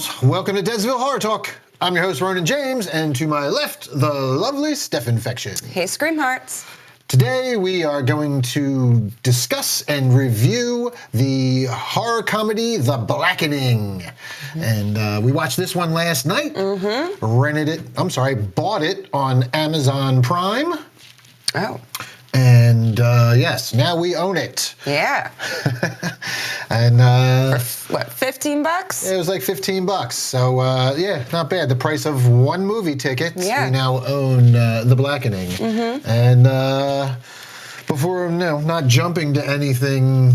Screamals, welcome to Deadsville Horror Talk. I'm your host, Ronin James, and to my left, the lovely Steph Infection. Hey, Scream Hearts. Today we are going to discuss and review the horror comedy, The Blackening. And we watched this one last night, bought it on Amazon Prime. Oh. And yes, now we own it. Yeah. And For, what, $15? it was like $15. So yeah, not bad. The price of one movie ticket. Yeah. We now own The Blackening. And before, not jumping to anything,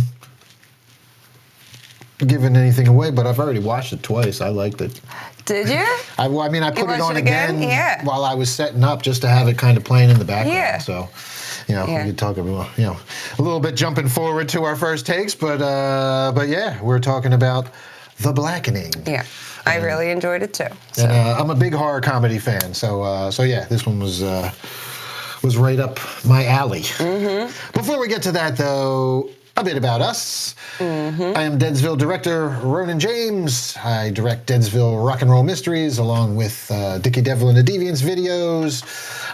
giving anything away, but I've already watched it twice. I liked it. Did you? I put it on again Yeah. while I was setting up just to have it kind of playing in the background. Yeah. So, we could talk about, a little bit jumping forward to our first takes, but yeah, we're talking about The Blackening. Yeah. I really enjoyed it too. So. And I'm a big horror comedy fan, so yeah, this one was right up my alley. Before we get to that, though, a bit about us. I am Deadsville director Ronin James. I direct Deadsville Rock and Roll Mysteries along with Dickie Devil and the Deviants videos.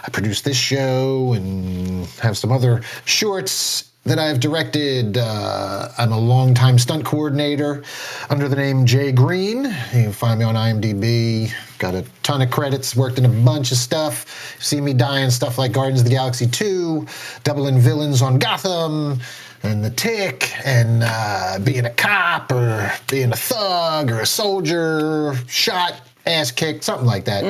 I produce this show and have some other shorts that I've directed. I'm a longtime stunt coordinator under the name Jay Green. You can find me on IMDb. Got a ton of credits, worked in a bunch of stuff. See me die in stuff like Guardians of the Galaxy 2, doubling villains on Gotham, and The Tick, and being a cop, or being a thug, or a soldier, shot, ass kicked, something like that.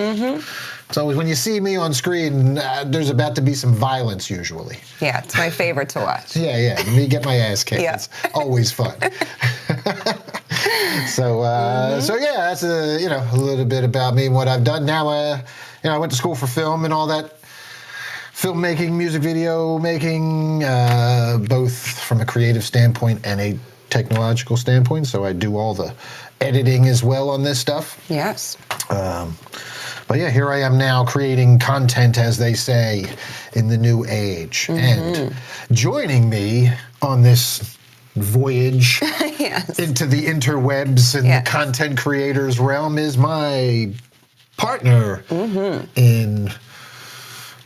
So when you see me on screen, there's about to be some violence usually. Yeah, it's my favorite to watch. Yeah, me get my ass kicked. Yeah. It's always fun. So yeah, that's a little bit about me and what I've done. Now, I went to school for film and all that. Filmmaking, music video making, both from a creative standpoint and a technological standpoint. So I do all the editing as well on this stuff. Yes. But yeah, here I am now creating content, as they say, in the new age. And joining me on this voyage into the interwebs and the content creators realm is my partner in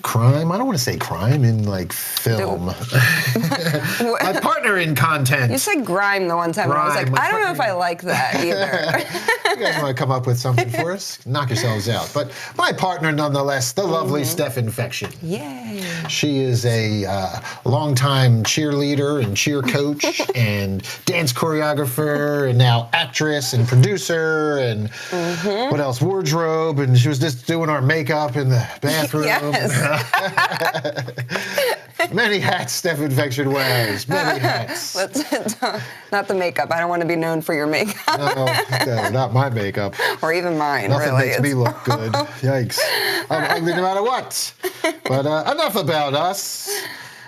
crime. I don't want to say crime, in like film. My partner in content. You said grime the one time, and I was like, I don't know if I like that either. You guys want to come up with something for us? Knock yourselves out. But my partner, nonetheless, the lovely Steph Infection. Yay. She is a longtime cheerleader and cheer coach and dance choreographer and now actress and producer and what else? Wardrobe. And she was just doing our makeup in the bathroom. Yes. Many hats Steph Infection wears. Many hats. Not the makeup. I don't want to be known for your makeup. No, not my makeup. Or even mine, Nothing really. makes me look good. Yikes. I'm ugly no matter what. But enough about us.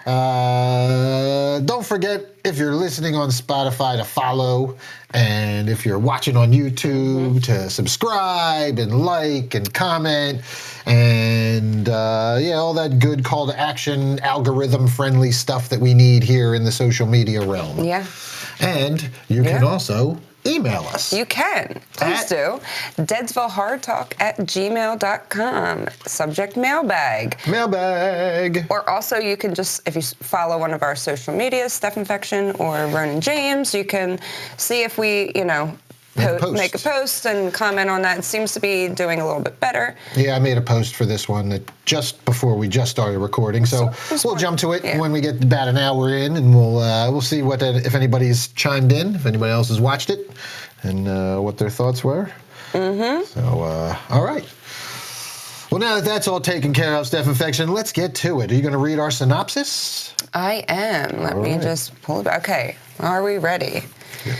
Don't forget, if you're listening on Spotify, to follow. And if you're watching on YouTube, to subscribe and like and comment. And all that good call to action, algorithm-friendly stuff that we need here in the social media realm. Yeah. And you can also email us. You can. Please do. deadsvilleHorrorTalk@gmail.com. Subject mailbag. Mailbag. Or also you can just, if you follow one of our social medias, Steph Infection or Ronin James, you can see if we, make a post and comment on that. It seems to be doing a little bit better. Yeah, I made a post for this one just before we just started recording, so we'll jump to it when we get about an hour in, and we'll see if anybody's chimed in, if anybody else has watched it, and what their thoughts were. So, all right. Well, now that that's all taken care of, Steph Infection, let's get to it. Are you going to read our synopsis? I am. Let me just pull it back. Okay, are we ready? Yeah.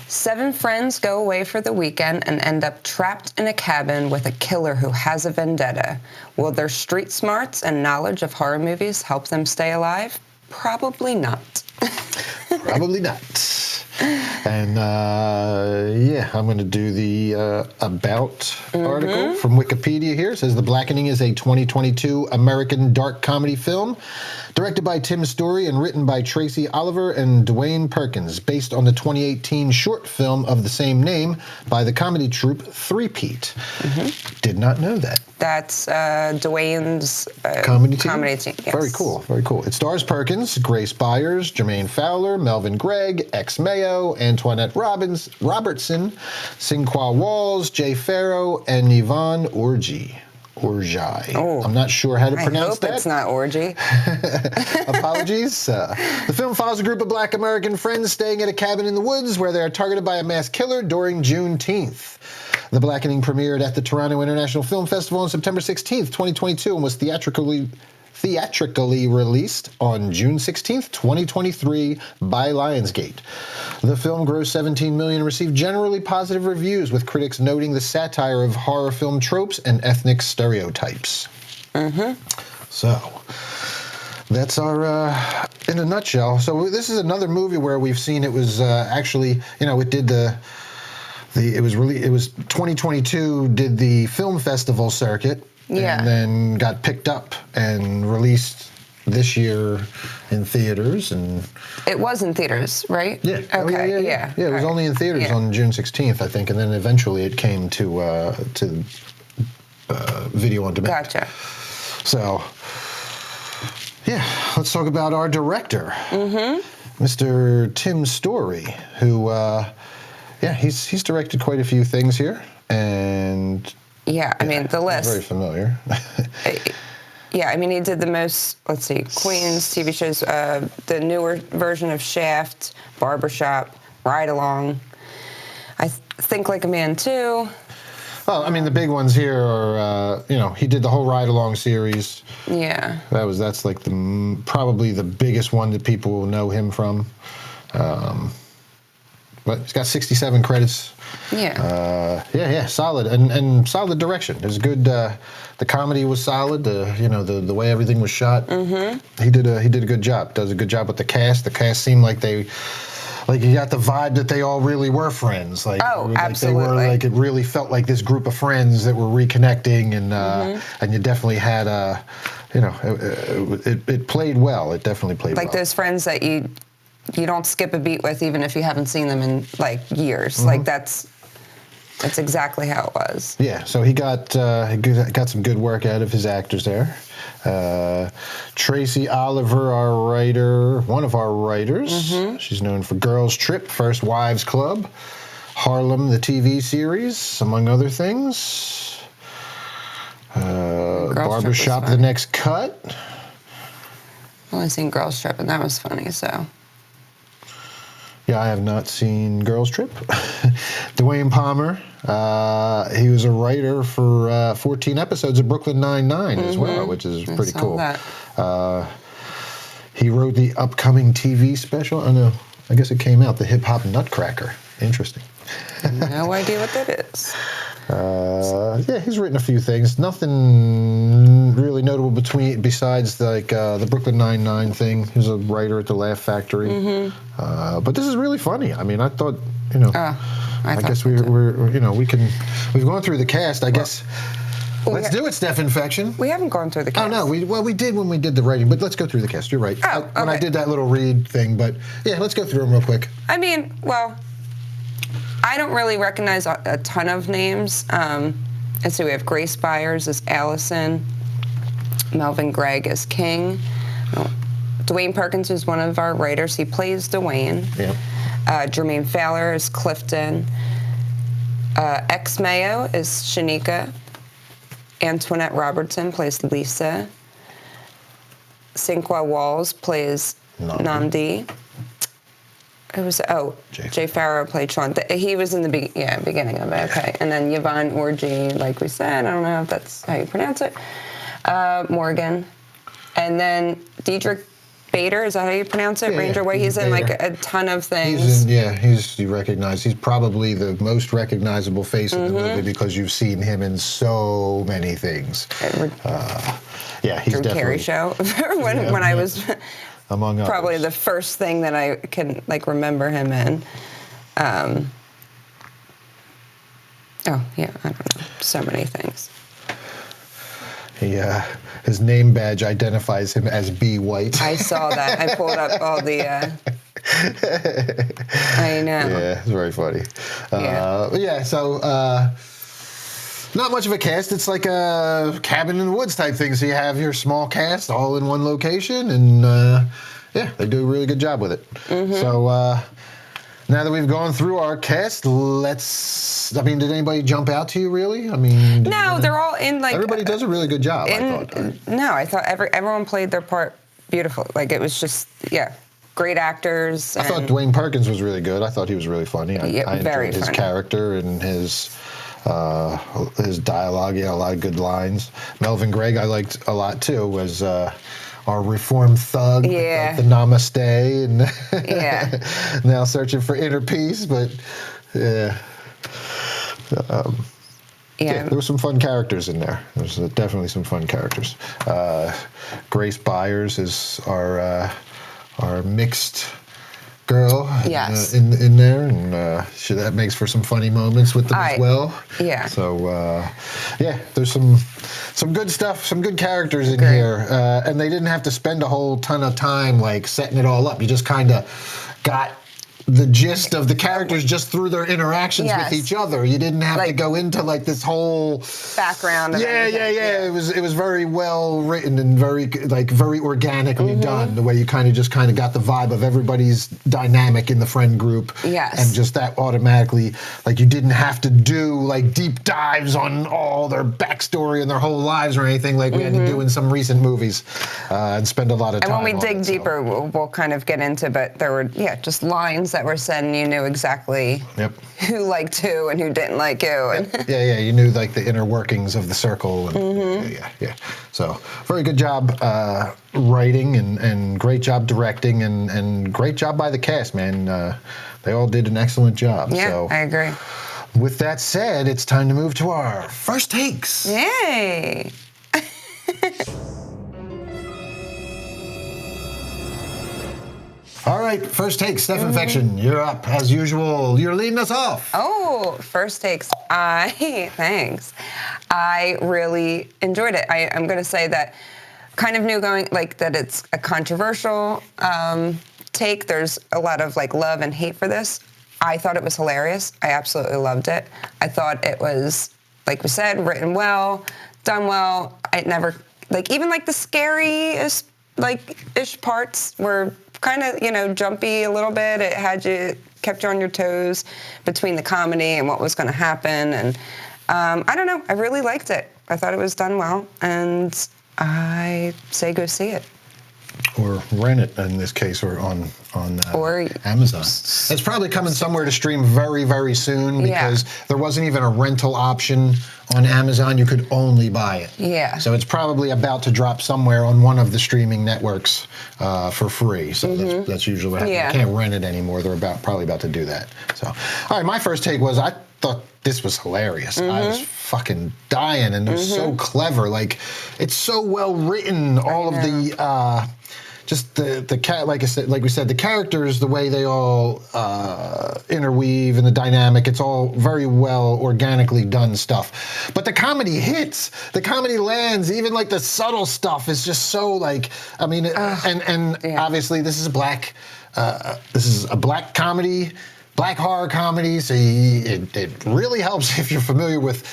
7 friends go away for the weekend and end up trapped in a cabin with a killer who has a vendetta. Will their street smarts and knowledge of horror movies help them stay alive? Probably not. Probably not. And yeah, I'm going to do the about article from Wikipedia here. It says The Blackening is a 2022 American dark comedy film directed by Tim Story and written by Tracy Oliver and Dwayne Perkins, based on the 2018 short film of the same name by the comedy troupe Threepeat. Did not know that. That's Dwayne's comedy team. Yes. Very cool, very cool. It stars Perkins, Grace Byers, Jermaine Fowler, Melvin Gregg, X Mayo, Antoinette Robertson, Sinqua Walls, Jay Farrow, and Yvonne Orji. Oh, I'm not sure how to pronounce that. I hope it's not orgy. Apologies. The film follows a group of Black American friends staying at a cabin in the woods where they are targeted by a mass killer during Juneteenth. The Blackening premiered at the Toronto International Film Festival on September 16th, 2022, and was theatrically released on June 16th, 2023 by Lionsgate. The film grossed $17 million and received generally positive reviews, with critics noting the satire of horror film tropes and ethnic stereotypes. So, that's our, in a nutshell. So this is another movie where we've seen it was actually, it did it was 2022 did the film festival circuit. Yeah. And then got picked up and released this year in theaters. And it was in theaters, right? Yeah. Okay. Yeah, it was only in theaters on June 16th, I think, and then eventually it came to video on demand. Gotcha. So, yeah, let's talk about our director, Mr. Tim Story, who, he's directed quite a few things here, and. Yeah, I mean, the list. Very familiar. Yeah, I mean, he did the most, let's see, Queens, TV shows, the newer version of Shaft, Barbershop, Ride Along. I Think Like a Man, too. Well, I mean, the big ones here are, he did the whole Ride Along series. Yeah. That's like probably the biggest one that people will know him from. But he's got 67 credits. Yeah. Solid and solid direction. There's good. The comedy was solid. The way everything was shot. He did a good job. Does a good job with the cast. The cast seemed like you got the vibe that they all really were friends. Absolutely. It really felt like this group of friends that were reconnecting, and you definitely had it played well. It definitely played well. Like those friends that you don't skip a beat with, even if you haven't seen them in years. Like that's exactly how it was. Yeah, so he got some good work out of his actors there. Tracy Oliver, our writer, one of our writers. She's known for Girls Trip, First Wives Club, Harlem, the TV series, among other things. Barbershop, The Next Cut. I've only seen Girls Trip, and that was funny, so. Yeah, I have not seen Girls Trip. Dwayne Palmer, he was a writer for 14 episodes of Brooklyn Nine-Nine as well, which is pretty cool. He wrote the upcoming TV special. Oh, no, I guess it came out, The Hip Hop Nutcracker. Interesting. No idea what that is. He's written a few things. Nothing really notable besides the Brooklyn Nine-Nine thing. He was a writer at the Laugh Factory. But this is really funny. I mean, I thought, I guess we've gone through the cast. I guess let's do it, Steph Infection. We haven't gone through the cast. Oh no, we did when we did the writing, but let's go through the cast. You're right. When I did that little read thing, but yeah, let's go through them real quick. I mean, well, I don't really recognize a ton of names. And so we have Grace Byers as Allison, Melvin Gregg as King. Dwayne Perkins is one of our writers. He plays Dwayne. Yeah. Jermaine Fowler is Clifton. X Mayo is Shanika. Antoinette Robertson plays Lisa. Sinqua Walls plays Namdi. Jay Farrow played Sean. He was in the beginning of it. Okay. And then Yvonne Orji, like we said, I don't know if that's how you pronounce it. Morgan. And then Diedrich Bader, is that how you pronounce it? Ranger Way. He's in a ton of things. He's probably the most recognizable face in the movie because you've seen him in so many things. He's Drew definitely. Carey show. when I was among others. Probably the first thing that I can like remember him in. Oh yeah, I don't know. So many things. His name badge identifies him as B. White. I saw that. I pulled up all the. I know. Yeah, it's very funny. So not much of a cast. It's like a cabin in the woods type thing. So you have your small cast all in one location, and they do a really good job with it. Mm-hmm. So now that we've gone through our cast, did anybody jump out to you, really? No, they're all in, like... Everybody does a really good job, I thought. No, I thought everyone played their part beautifully. Like, it was just, great actors. I thought Dwayne Perkins was really good. I thought he was really funny. I very enjoyed his funny. Character and his dialogue. He had a lot of good lines. Melvin Gregg I liked a lot, too, was... our reformed thug, like the namaste, and now searching for inner peace. But there were some fun characters in there. There's definitely some fun characters. Grace Byers is our mixed girl in there, and that makes for some funny moments with them as well. Yeah. So there's some good stuff, some good characters in here, and they didn't have to spend a whole ton of time like setting it all up. You just kind of got the gist of the characters just through their interactions with each other. You didn't have to go into like this whole background. Yeah. It was very well written and very organically done. The way you kind of got the vibe of everybody's dynamic in the friend group. Yes. And just that automatically, like you didn't have to do like deep dives on all their backstory and their whole lives or anything like we had to do in some recent movies, and spend a lot of time. And when we dig deeper, we'll kind of get into. But there were just lines that were said, and you knew exactly who liked who and who didn't like who. And you knew like the inner workings of the circle. And, So very good job writing and great job directing and great job by the cast, man. They all did an excellent job. Yeah, so, I agree. With that said, it's time to move to our first takes. Yay! All right, first take, Steph Infection. You're up as usual. You're leading us off. Oh, first takes. Thanks. I really enjoyed it. I'm going to say that kind of knew that it's a controversial take. There's a lot of like love and hate for this. I thought it was hilarious. I absolutely loved it. I thought it was, like we said, written well, done well. I never, even the scary-ish parts were kind of, jumpy a little bit. It kept you on your toes between the comedy and what was going to happen. And I don't know. I really liked it. I thought it was done well. And I say go see it. Or rent it in this case, or on Amazon. It's probably coming somewhere to stream very, very soon because there wasn't even a rental option on Amazon. You could only buy it. Yeah. So it's probably about to drop somewhere on one of the streaming networks for free. So that's usually what happens. You can't rent it anymore. They're probably about to do that. So, all right, my first take was I thought this was hilarious. I was fucking dying, and it was so clever. Like, it's so well written. All of the just the cat, like we said, the characters, the way they all interweave and the dynamic. It's all very well organically done stuff. But the comedy hits. The comedy lands. Even like the subtle stuff is just so like. I mean, obviously this is a black. This is a black comedy. Black horror comedy, so it really helps if you're familiar with,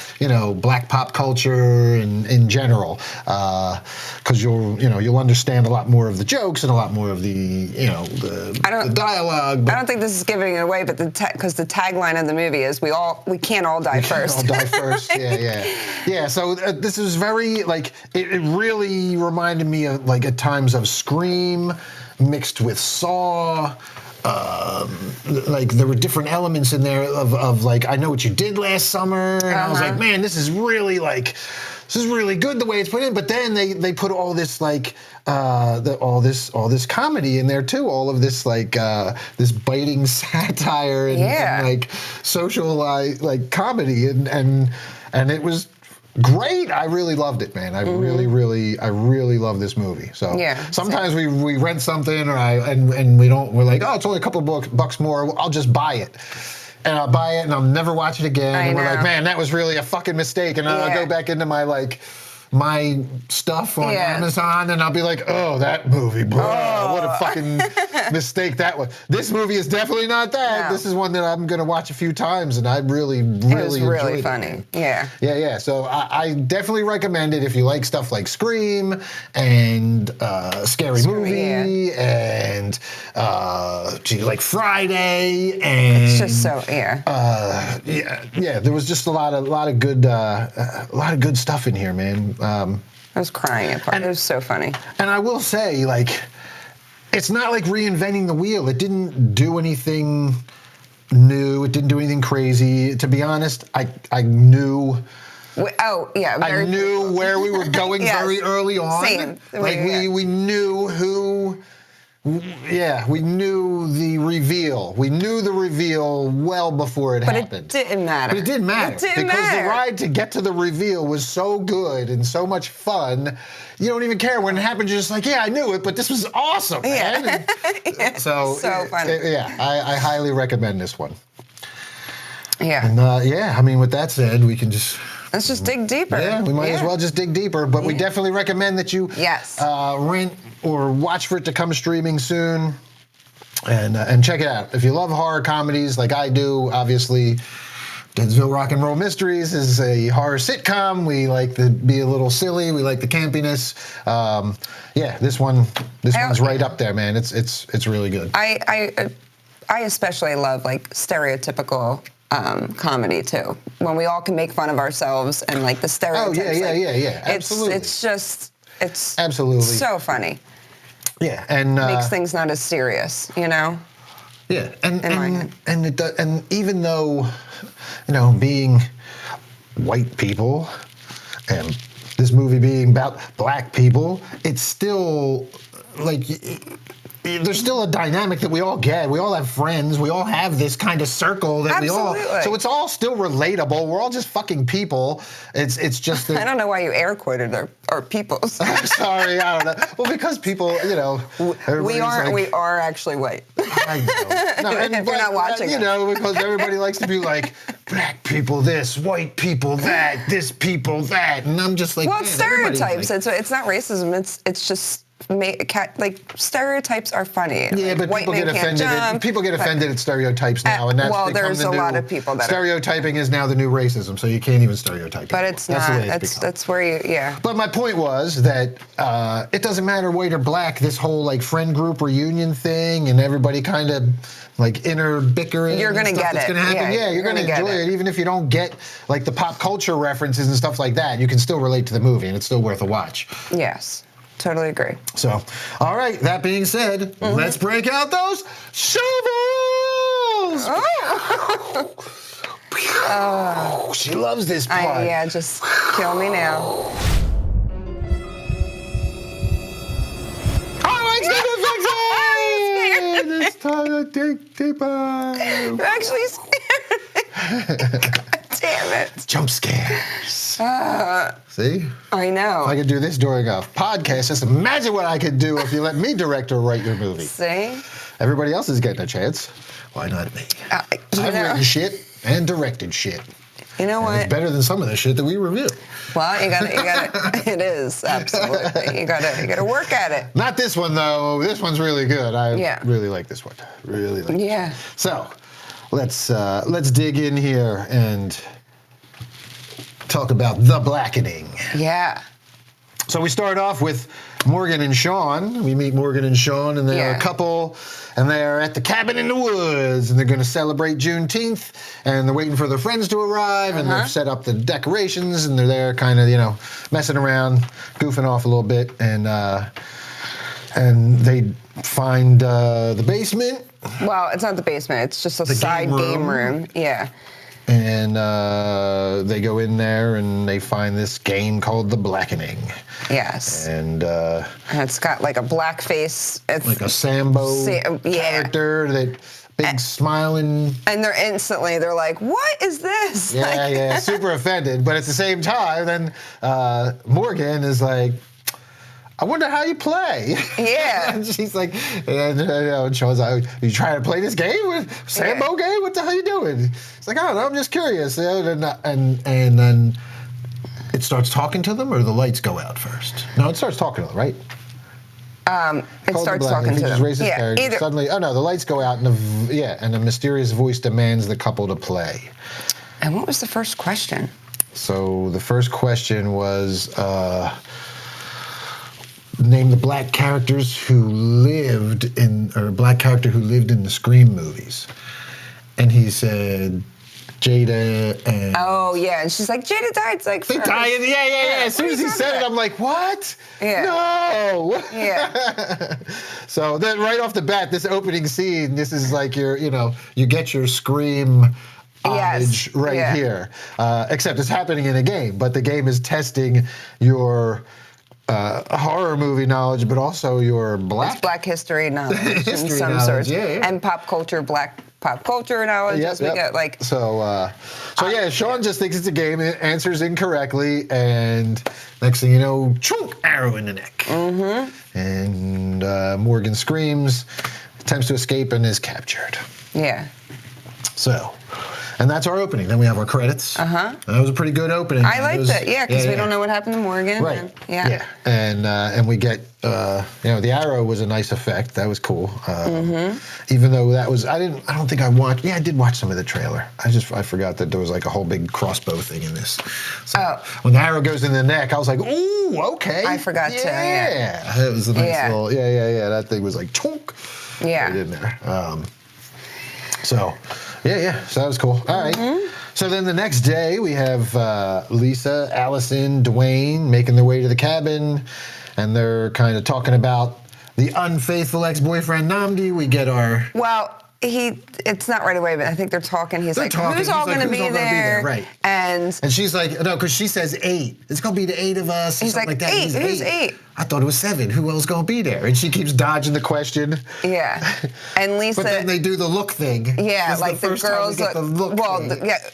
black pop culture in general, because you'll understand a lot more of the jokes and a lot more of the the dialogue. I don't think this is giving it away, but because the tagline of the movie is we can't all die first. All die first. Yeah. So this is very it really reminded me of at times of Scream mixed with Saw. There were different elements in there of I Know What You Did Last Summer, and I was like, man, this is really good the way it's put in. But then they put all this all this comedy in there too, all of this this biting satire and social comedy, and it was great. I really loved it, man. I really love this movie. So sometimes we rent something, and we're like, oh, it's only a couple of bucks more. I'll just buy it. And I'll buy it, and I'll never watch it again. And we're like, man, that was really a fucking mistake. And I'll go back into my stuff on Amazon, and I'll be like, oh, that movie, bro. What a fucking mistake that was. This movie is definitely not that. No. This is one that I'm going to watch a few times, and I really enjoyed funny. It. Yeah. So I definitely recommend it if you like stuff like Scream and Scary Movie and like Friday and it's just so there was just a lot of good stuff in here, man. I was crying at part. It was so funny. And I will say, like, it's not like reinventing the wheel. It didn't do anything new. It didn't do anything crazy. To be honest, I knew. I knew where we were going very early on. Same. Like we knew who. Yeah, we knew the reveal. We knew the reveal well before it happened. But it didn't matter. But it didn't matter. Because the ride to get to the reveal was so good and so much fun. You don't even care when it happened. You're just like, yeah, I knew it, but this was awesome, man. So funny. I highly recommend this one. Yeah. And I mean, with that said, we can just... Let's just dig deeper. Yeah, we might as well just dig deeper. But we definitely recommend that you rent or watch for it to come streaming soon, and check it out. If you love horror comedies like I do, obviously, Deadsville Rock and Roll Mysteries is a horror sitcom. We like to be a little silly. We like the campiness. This one's right up there, man. It's really good. I especially love like stereotypical comedy too, when we all can make fun of ourselves and like the stereotypes. Absolutely. It's absolutely so funny. Yeah, and makes things not as serious, you know. Yeah, and even though, being white people and this movie being about black people, it's still like. There's still a dynamic that we all get. We all have friends. We all have this kind of circle that we all. So it's all still relatable. We're all just fucking people. It's just that. I don't know why you air quoted our peoples. I'm sorry. I don't know. Well, because people, we are actually white. I know. No, and if you're not watching, because everybody likes to be like black people this, white people that, this people that, and I'm just like. Well, it's stereotypes. It's not racism. It's just. Like stereotypes are funny. Yeah, but people get offended. People get offended at stereotypes now, and that's there's a lot of people that stereotyping is now the new racism. So you can't even stereotype. But it's not. That's where you. But my point was that it doesn't matter white or black. This whole like friend group reunion thing, and everybody kind of like inner bickering. You're gonna get it. That's gonna happen. Yeah, you're gonna enjoy it, even if you don't get like the pop culture references and stuff like that. You can still relate to the movie, and it's still worth a watch. Yes. Totally agree. So, all right, that being said, let's break out those shovels! She loves this part. Just kill me now. All right, Steph Infection! It's time to dig deeper. I'm actually scared. Damn it. Jump scares. See? I know. If I could do this during a podcast, just imagine what I could do if you let me direct or write your movie. See? Everybody else is getting a chance. Why not me? I've written shit and directed shit. You know what? It's better than some of the shit that we review. Well, you gotta. It is absolutely. You gotta work at it. Not this one though. This one's really good. I really like this one. Really like. Yeah. This. So, let's dig in here and talk about The Blackening. Yeah. So we start off with Morgan and Sean. We meet Morgan and Sean, and they're a couple, and they're at the cabin in the woods, and they're going to celebrate Juneteenth, and they're waiting for their friends to arrive, and they've set up the decorations, and they're there kind of, messing around, goofing off a little bit, and they find the basement. Well, it's not the basement. It's just a side game room. Yeah. And they go in there and they find this game called The Blackening. Yes. And it's got like a blackface. It's like a Sambo character that big smiling. And they're like, what is this? Yeah, super offended. But at the same time, then Morgan is like, I wonder how you play. Yeah. And she's like, and Sean's like, you trying to play this game? Sambo game? What the hell are you doing? It's like, I don't know, I'm just curious. And then it starts talking to them, or the lights go out first? No, it starts talking to them, right? It starts talking to them. He just raises his carriage. Either. Suddenly, the lights go out, and a mysterious voice demands the couple to play. And what was the first question? So the first question was, name the black character who lived in the Scream movies. And he said Jada and... Oh, yeah. And she's like, Jada died like they first. died. Yeah. As soon as he said it, I'm like, what? Yeah. No. Yeah. So then right off the bat, this opening scene, this is like you get your Scream homage here. Except it's happening in a game, but the game is testing your... horror movie knowledge, but also your black history knowledge in some sorts, and pop culture, black pop culture knowledge. Yep. We get like Sean just thinks it's a game, answers incorrectly, and next thing you know, chunk, arrow in the neck. Mm-hmm. And Morgan screams, attempts to escape, and is captured. Yeah. So. And that's our opening. Then we have our credits. That was a pretty good opening. I liked it, because we don't know what happened to Morgan. Right. And, And we get, the arrow was a nice effect. That was cool. Even though that was, I don't think I watched. Yeah, I did watch some of the trailer. I forgot that there was like a whole big crossbow thing in this. So when the arrow goes in the neck, I was like, ooh, okay. I forgot to. Yeah. It was a nice little. Yeah. That thing was like chunk. Yeah. Right in there. So that was cool. All right. So then the next day, we have Lisa, Allison, Dwayne making their way to the cabin, and they're kind of talking about the unfaithful ex-boyfriend, Namdi. We get our... Well, it's not right away, but I think they're talking. He's like, who's all going to be there? Right. And she's like, no, because she says 8. It's going to be the 8 of us. He's like, 8? Who's 8? I thought it was 7. Who else going to be there? And she keeps dodging the question. Yeah. And Lisa... But then they do the look thing. Yeah, like the girls look...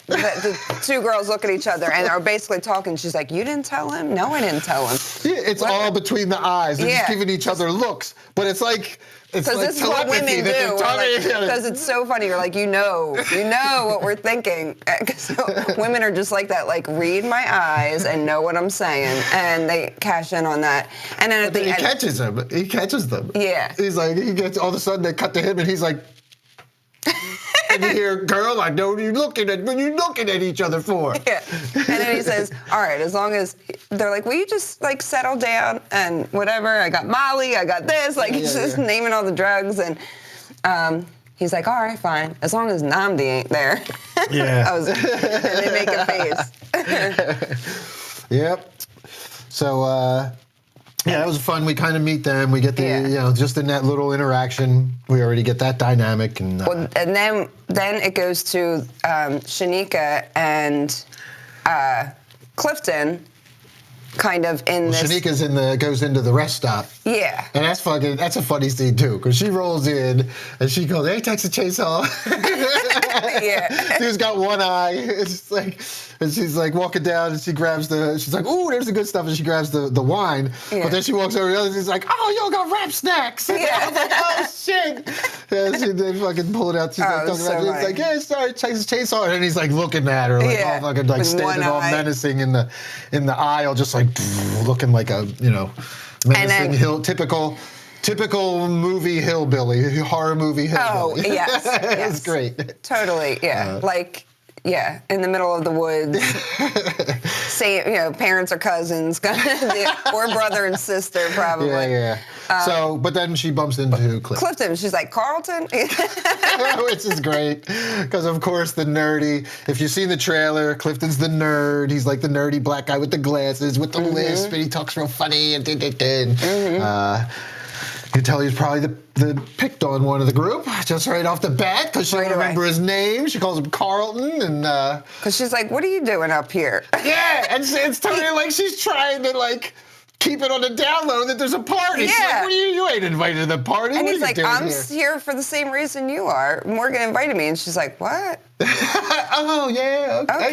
The two girls look at each other and are basically talking. She's like, you didn't tell him? No, I didn't tell him. Yeah, it's all between the eyes. They're just giving each other looks. But it's like... Because this is what women do. Because it's so funny. You're like, you know what we're thinking. Because women are just like that. Like, read my eyes and know what I'm saying, and they cash in on that. And then at the end, catches them. He catches them. Yeah. He's like, all of a sudden they cut to him, and he's like. And you hear, girl, I know what you're looking at each other for. Yeah. And then he says, all right, as long as, they're like, will you just, like, settle down and whatever? I got Molly, I got this. Like, he's just naming all the drugs. And he's like, all right, fine. As long as Namdi ain't there. Yeah. And they make a face. Yep. So, that was fun. We kind of meet them. We get the, just in that little interaction, we already get that dynamic. And then it goes to Shanika and Clifton, kind of in this. Shanika's goes into the rest stop. Yeah. And that's a funny scene too, because she rolls in and she goes, hey, Texas Chainsaw. Yeah. Dude's got one eye. It's like, and she's like walking down and she's like, ooh, there's the good stuff. And she grabs the wine. Yeah. But then she walks over to the other, she's like, oh, y'all got wrap snacks. And I was like, oh, shit. Yeah, she then fucking pull it out. She's like, talking about it. It's like, yeah, sorry, Texas Chainsaw. And then he's like looking at her, like all fucking like standing all menacing in the aisle, just like looking like a, menacing typical movie hillbilly, horror movie hillbilly. Oh, yes. It's great. Totally, yeah. In the middle of the woods. Parents or cousins, or brother and sister, probably. Yeah. But then she bumps into Clifton. She's like, Carlton? Which is great, because of course the nerdy, if you've seen the trailer, Clifton's the nerd. He's like the nerdy black guy with the glasses, with the lisp, and he talks real funny. And you can tell he's probably the picked on one of the group, just right off the bat, because she doesn't remember his name. She calls him Carlton, and because she's like, "What are you doing up here?" Yeah, and it's totally like she's trying to like keep it on the down low that there's a party. She's like, what are you ain't invited to the party. And what he's like, I'm here for the same reason you are. Morgan invited me. And she's like, what? Oh, yeah, okay.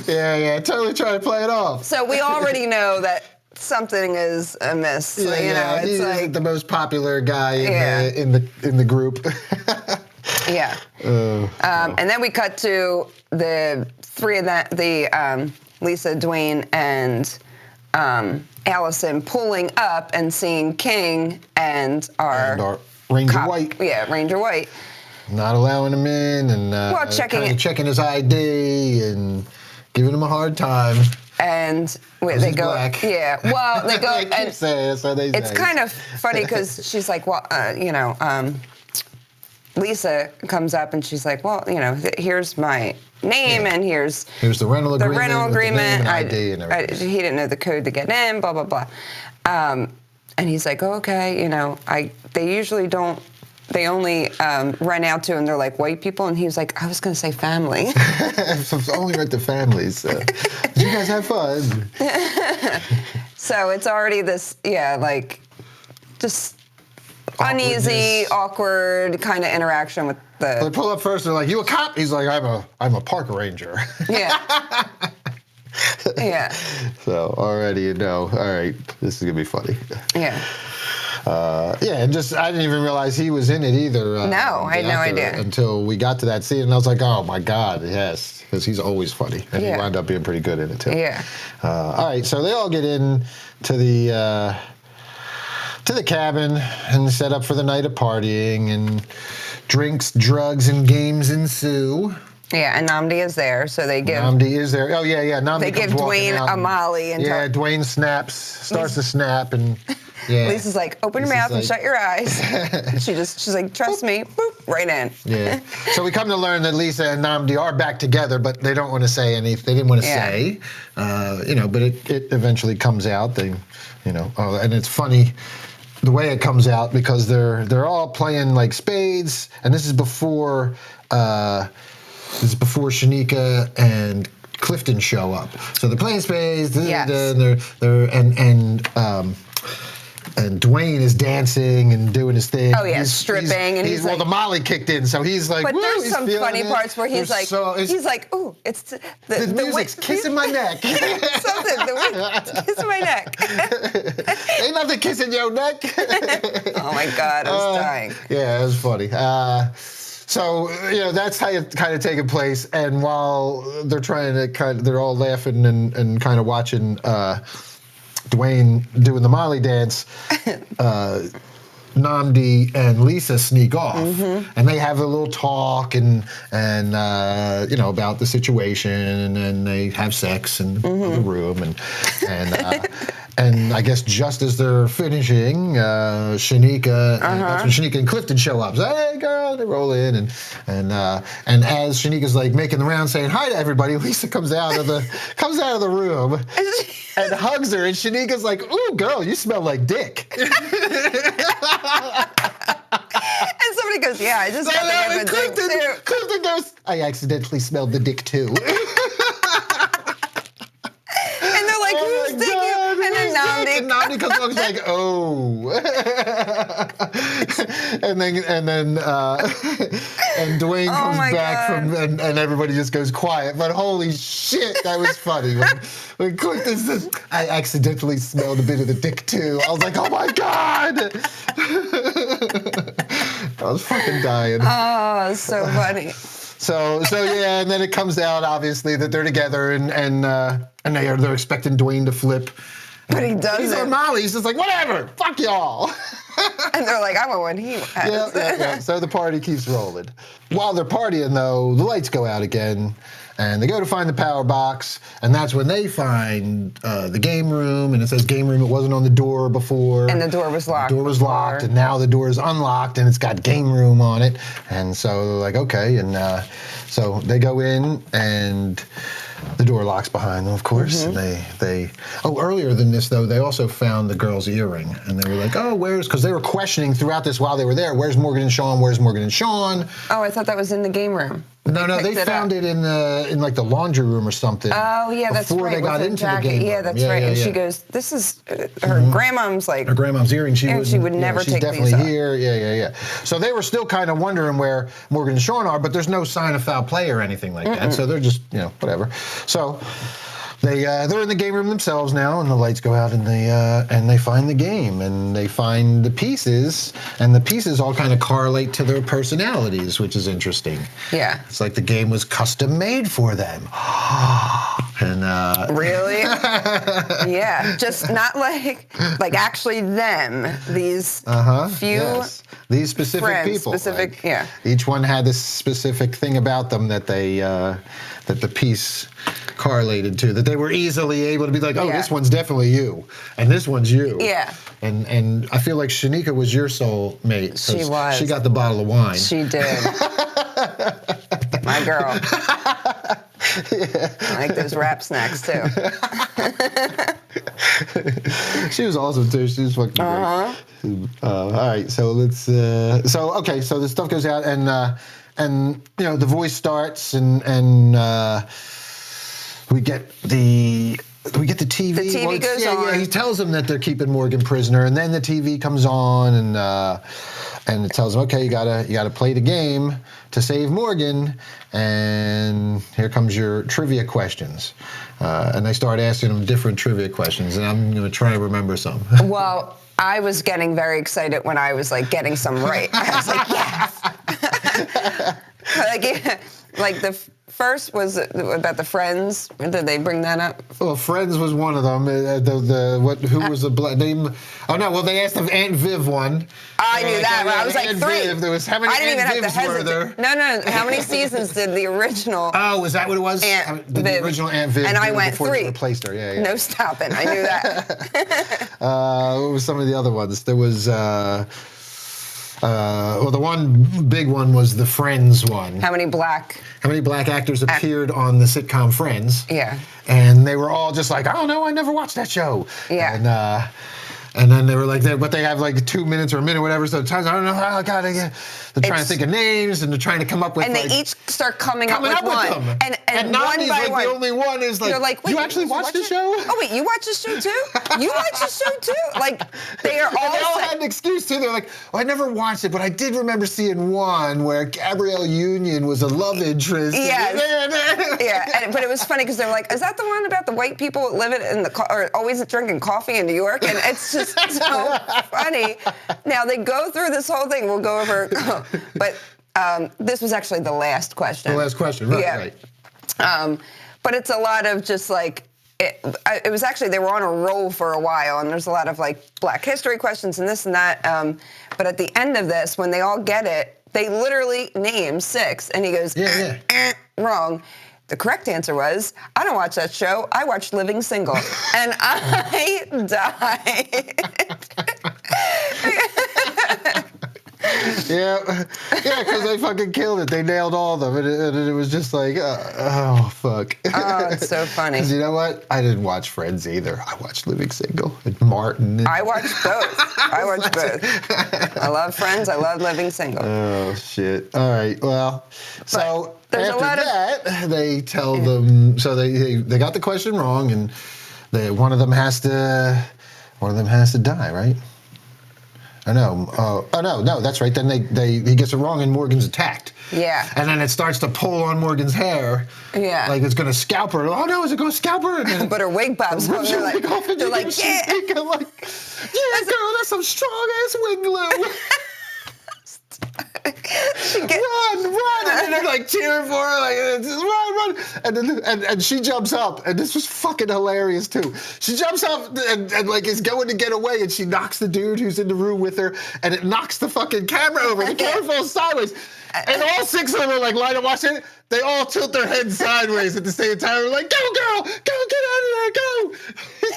Yeah, totally trying to play it off. So we already know that something is amiss. He's like the most popular guy in the group. Yeah. And then we cut to the three of them, Lisa, Dwayne, and Allison pulling up and seeing King and our Ranger White. Yeah, Ranger White. Not allowing him in and checking his ID and giving him a hard time. And they go, black. Yeah. Well, they go, and it's kind of funny because she's like, well, Lisa comes up and she's like, well, here's my name and here's the rental agreement. The rental agreement. The ID and everything. He didn't know the code to get in. Blah blah blah. And he's like, oh, okay, they usually don't. They only rent out to, and they're like white people. And he was like, I was going to say family. It's only rent to families. You guys have fun. So it's already this, just uneasy, awkward kind of interaction with the. They pull up first. They're like, "You a cop?" He's like, "I'm a park ranger." Yeah. Yeah. So already all right, this is gonna be funny. Yeah. And I didn't even realize he was in it either. No, I had no idea. Until we got to that scene, and I was like, oh my God, yes, because he's always funny. And he wound up being pretty good in it, too. Yeah. All right, so they all get in to the cabin and set up for the night of partying, and drinks, drugs, and games ensue. Yeah, and Nnamdi is there, so they give... Nnamdi is there. Oh, yeah. Nnamdi they give Dwayne a Molly. And Dwayne starts to snap, and... Yeah. Lisa's like, open your mouth and shut your eyes. She's like, trust me, boop, right in. Yeah. So we come to learn that Lisa and Nnamdi are back together, but they don't want to say anything. They didn't want to say, but it eventually comes out. And it's funny the way it comes out because they're all playing like spades, and this is before Shanika and Clifton show up. So they're playing spades, and Dwayne is dancing and doing his thing. Oh yeah, stripping, and he's like, the Molly kicked in, so he's like. But there's some funny parts where he's like, ooh, it's the music's kissing my neck. Something, the kissing my neck. Ain't nothing kissing your neck. Oh my God, I was dying. Yeah, it was funny. So that's how it's kind of taking place, and while they're trying to they're all laughing and kind of watching. Dwayne doing the Molly dance, Nnamdi and Lisa sneak off, and they have a little talk and about the situation, and they have sex in the room, and I guess just as they're finishing, Shanika, that's when Shanika and Clifton show up. So, hey, girl, they roll in, and as Shanika's like making the round, saying hi to everybody, Lisa comes out of the room and hugs her, and Shanika's like, "Ooh, girl, you smell like dick." And somebody goes, "Yeah, I just got the dick too." Clifton goes, "I accidentally smelled the dick too." And they're like, "Who's dick?" And then Nnamdi comes along, like, "Oh," and Dwayne comes back and everybody just goes quiet. But holy shit, that was funny when Clifton says, "I accidentally smelled a bit of the dick too." I was like, "Oh my God!" I was fucking dying. Oh, so funny. So yeah, and then it comes out obviously that they're together and they're expecting Dwayne to flip. But he doesn't. He's on Molly. He's just like, whatever, fuck y'all. And they're like, I want one he has. Yeah. So the party keeps rolling. While they're partying, though, the lights go out again, and they go to find the power box, and that's when they find the game room, and it says game room. It wasn't on the door before. And the door was locked. The door was locked, and now the door is unlocked, and it's got game room on it. And so they're like, okay, and so they go in, and the door locks behind them, of course, and they earlier than this, though, they also found the girl's earring, and they were like, oh, because they were questioning throughout this while they were there, where's Morgan and Sean, where's Morgan and Sean? Oh, I thought that was in the game room. No, they picked found it in like the laundry room or something. Oh, yeah, that's right. Before they got into the game room. Yeah, that's right. And she goes, this is, her grandmom's like. Her grandmom's earring. She would never she's take definitely these off. here. Yeah. So they were still kind of wondering where Morgan and Sean are, but there's no sign of foul play or anything like that. So they're just, whatever. So they're in the game room themselves now, and the lights go out, and they find the game, and they find the pieces, and the pieces all kind of correlate to their personalities, which is interesting. Yeah. It's like the game was custom made for them. And really? Yeah, just not like actually them. These few these specific friends, people. Specific, yeah. Each one had this specific thing about them that they that the piece correlated to, that they were easily able to be like, oh, this one's definitely you, and this one's you. Yeah. And I feel like Shanika was your soul mate. She was. She got the bottle of wine. She did. My girl. I like those wrap snacks too. She was awesome too. She was fucking great. All right, so let's. So the stuff goes out, and the voice starts, and we get the TV. The TV goes on. Yeah, he tells them that they're keeping Morgan prisoner, and then the TV comes on, and it tells them, okay, you gotta play the game to save Morgan, and here comes your trivia questions. And they start asking him different trivia questions, and I'm gonna try to remember some. Well, I was getting very excited when I was like getting some right. I was like, yes. like the first was about the Friends. Did they bring that up? Well, Friends was one of them. Who was the name? Oh no! Well, they asked if Aunt Viv won. I knew that. I was like Aunt 3. Viv. There was how many I didn't Aunt even have to Vivs were there? hesitate. No. How many seasons did the original? Oh, was that what it was? The original Aunt Viv. And I went before 3. They replaced her. Yeah. No stopping. I knew that. What was some of the other ones? There was. Well, the one big one was the Friends one. How many black actors appeared on the sitcom Friends? Yeah. And they were all just like, oh no, I never watched that show. Yeah. And then they were like, but they have like 2 minutes or a minute, whatever. So times I don't know how. God, they're trying to think of names, and they're trying to come up with. And they each start coming up with one. Them. And Nani's one by like one. the only one is like. They're like, wait, you actually watched the show? Oh wait, you watched the show too? You watched the show too? Like they are all. And they all had an excuse too. They're like, I never watched it, but I did remember seeing one where Gabrielle Union was a love interest. Yes. Yeah. But it was funny because they were like, is that the one about the white people living in or always drinking coffee in New York? And it's just so funny. Now they go through this whole thing. We'll go over, but this was actually the last question. The last question, right? Right. But it's a lot of just like it was actually they were on a roll for a while, and there's a lot of like Black History questions and this and that. But at the end of this, when they all get it, they literally name 6, and he goes, wrong. The correct answer was, I don't watch that show. I watched Living Single. And I died. Yeah, because they fucking killed it. They nailed all of them, and it was just like, oh, fuck. Oh, it's so funny. Because you know what? I didn't watch Friends either. I watched Living Single and Martin. I watched both. I watched both. I love Friends. I love Living Single. Oh, shit. All right, well, so there's after a lot that, they tell them, so they got the question wrong, and one of them has to die, right? Oh no, that's right. Then he gets it wrong, and Morgan's attacked. Yeah. And then it starts to pull on Morgan's hair. Yeah. Like it's gonna scalp her. Oh no, is it gonna scalp her? And then but her wig pops off. They're like, yeah. I'm like, yeah, girl, that's some strong ass wig glue. Run! And then they're like cheering for her, like run! And she jumps up, and this was fucking hilarious too. She jumps up and like is going to get away, and she knocks the dude who's in the room with her, and it knocks the fucking camera over. The camera falls sideways, and all 6 of them are like line up watching it. They all tilt their heads sideways at the same time. We're like, go girl, go get out of there, go! He's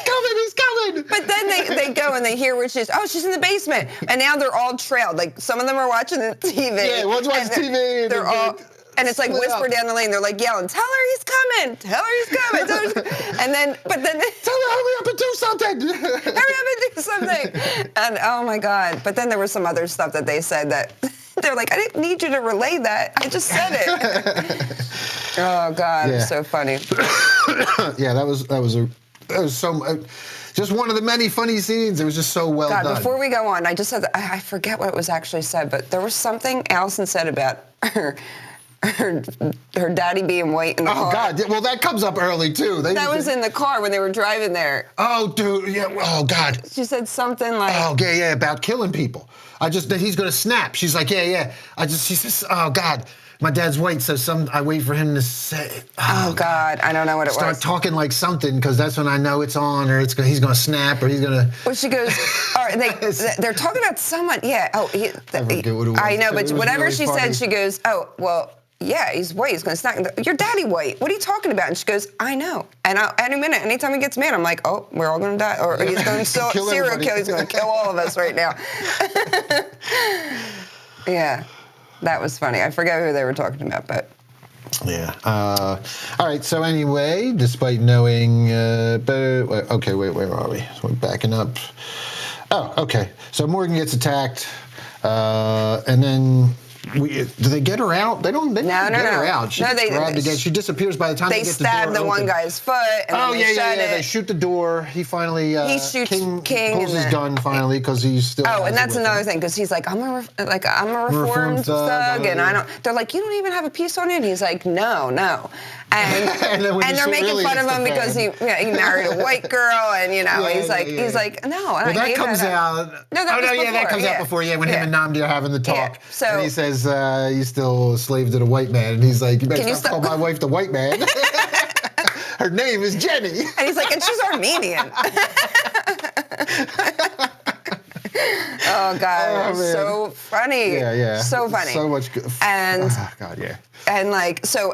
coming! But then they go and they hear where she's in the basement. And now they're all trailed. Like some of them are watching the TV. Yeah, one's watching TV. They're all, and it's like whisper down the lane. They're like yelling, tell her he's coming! Tell her he's coming! Tell her he's coming! And then, tell her hurry up and do something! Hurry up and do something! And oh my God. But then there was some other stuff that they said that They're like, I didn't need you to relay that. I just said it. Oh God, Yeah. it's so funny. Yeah, that was so. Just one of the many funny scenes. It was just so well done. Before we go on, I just said I forget what it was actually said, but there was something Allison said about her daddy being white in the car. Oh God! Yeah, well, that comes up early too. That was in the car when they were driving there. Oh, dude! Yeah. Oh God! She said something like, "Oh yeah, about killing people." That he's gonna snap. She's like, "Yeah." She says, "Oh God, my dad's white, so I wait for him to say." Oh God, I don't know what it was. Start talking like something, because that's when I know it's on, or he's gonna snap, or he's gonna. Well, she goes, all right, they're talking about someone. Yeah. Oh, I forget what it was. I know, but It was whatever really she funny. said, she goes, oh, well. Yeah, he's white. He's going to snap. Your daddy white. What are you talking about? And she goes, I know. And any minute, anytime he gets mad, I'm like, oh, we're all going to die. Or he's going to serial kill. He's going to kill all of us right now. Yeah, that was funny. I forget who they were talking about, but. Yeah. All right. So anyway, despite knowing better. Okay. Wait. Where are we? So we're backing up. Oh. Okay. So Morgan gets attacked, and then. Do they get her out? They don't. They don't get her out. She gets grabbed again. She disappears by the time they get the door stab the one open. guy's foot. And Oh then yeah. They shoot the door. He finally. He shoots King pulls his gun finally because he's still. Oh, and that's another thing because he's like, I'm a reformed thug, and I don't. They're like, you don't even have a piece on it. And he's like, no. And they're making fun of him because he married a white girl, and he's like, no. Well, that comes out. No, that comes out before. Yeah, when him and Namdi are having the talk. Yeah. So and he says, "You still a slave to the white man," and he's like, "You better stop calling my wife the white man." Her name is Jenny. And he's like, and she's Armenian. Oh God, so funny. Yeah. So funny. So much good. And oh, God, yeah. And so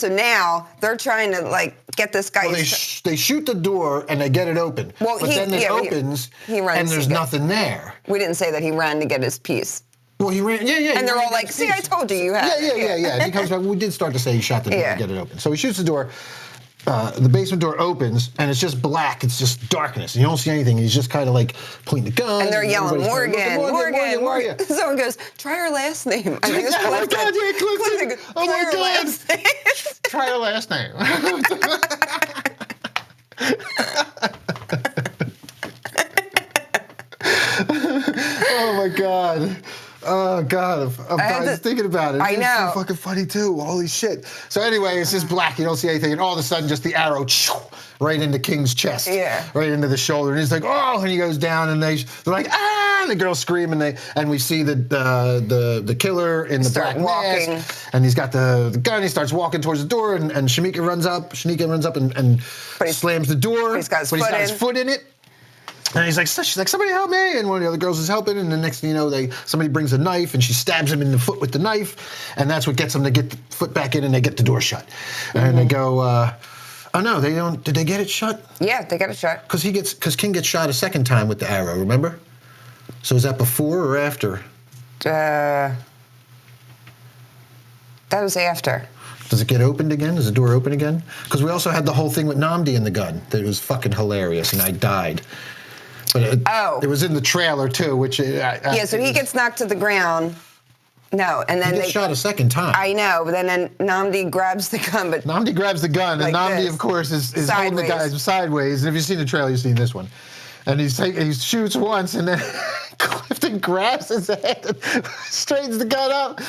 now they're trying to get this guy. Well, they shoot the door and they get it open. Well, but then it opens he runs and there's nothing there. We didn't say that he ran to get his piece. Well, he ran. Yeah. And they're all like, "See, I told you have." Yeah. And he comes back. We did start to say he shot the door to get it open. So he shoots the door. The basement door opens, and it's just black. It's just darkness. And you don't see anything. He's just kind of pointing the gun. And they're yelling, Morgan. Yeah. Someone goes, try her last name. I think it's oh, my God, yeah, Clifton. Oh, my God. Try her last name. Oh, my God. Oh, God, I'm just thinking about it. I know. It's so fucking funny, too. Holy shit. So anyway, it's just black. You don't see anything. And all of a sudden, just the arrow right into King's chest. Yeah. Right into the shoulder. And he's like, oh, and he goes down, and they're like, ah, and the girls scream, and we see the killer in the black mask. And he's got the gun. He starts walking towards the door, and Shanika runs up and slams the door. He's got his foot in it. And she's like, somebody help me! And one of the other girls is helping, and the next thing you know, somebody brings a knife, and she stabs him in the foot with the knife, and that's what gets them to get the foot back in, and they get the door shut. And they go, oh no, they don't. Did they get it shut? Yeah, they got it shut. Because King gets shot a second time with the arrow. Remember? So is that before or after? That was after. Does it get opened again? Does the door open again? Because we also had the whole thing with Namdi and the gun. That was fucking hilarious, and I died. But it was in the trailer too, which so he gets knocked to the ground. No, and then he gets shot a second time. I know, but then Namdi grabs the gun. But Namdi grabs the gun, and Namdi, of course, is holding the guy sideways. And if you've seen the trailer, you've seen this one. And he shoots once, and then Clifton grabs his head and straightens the gun up.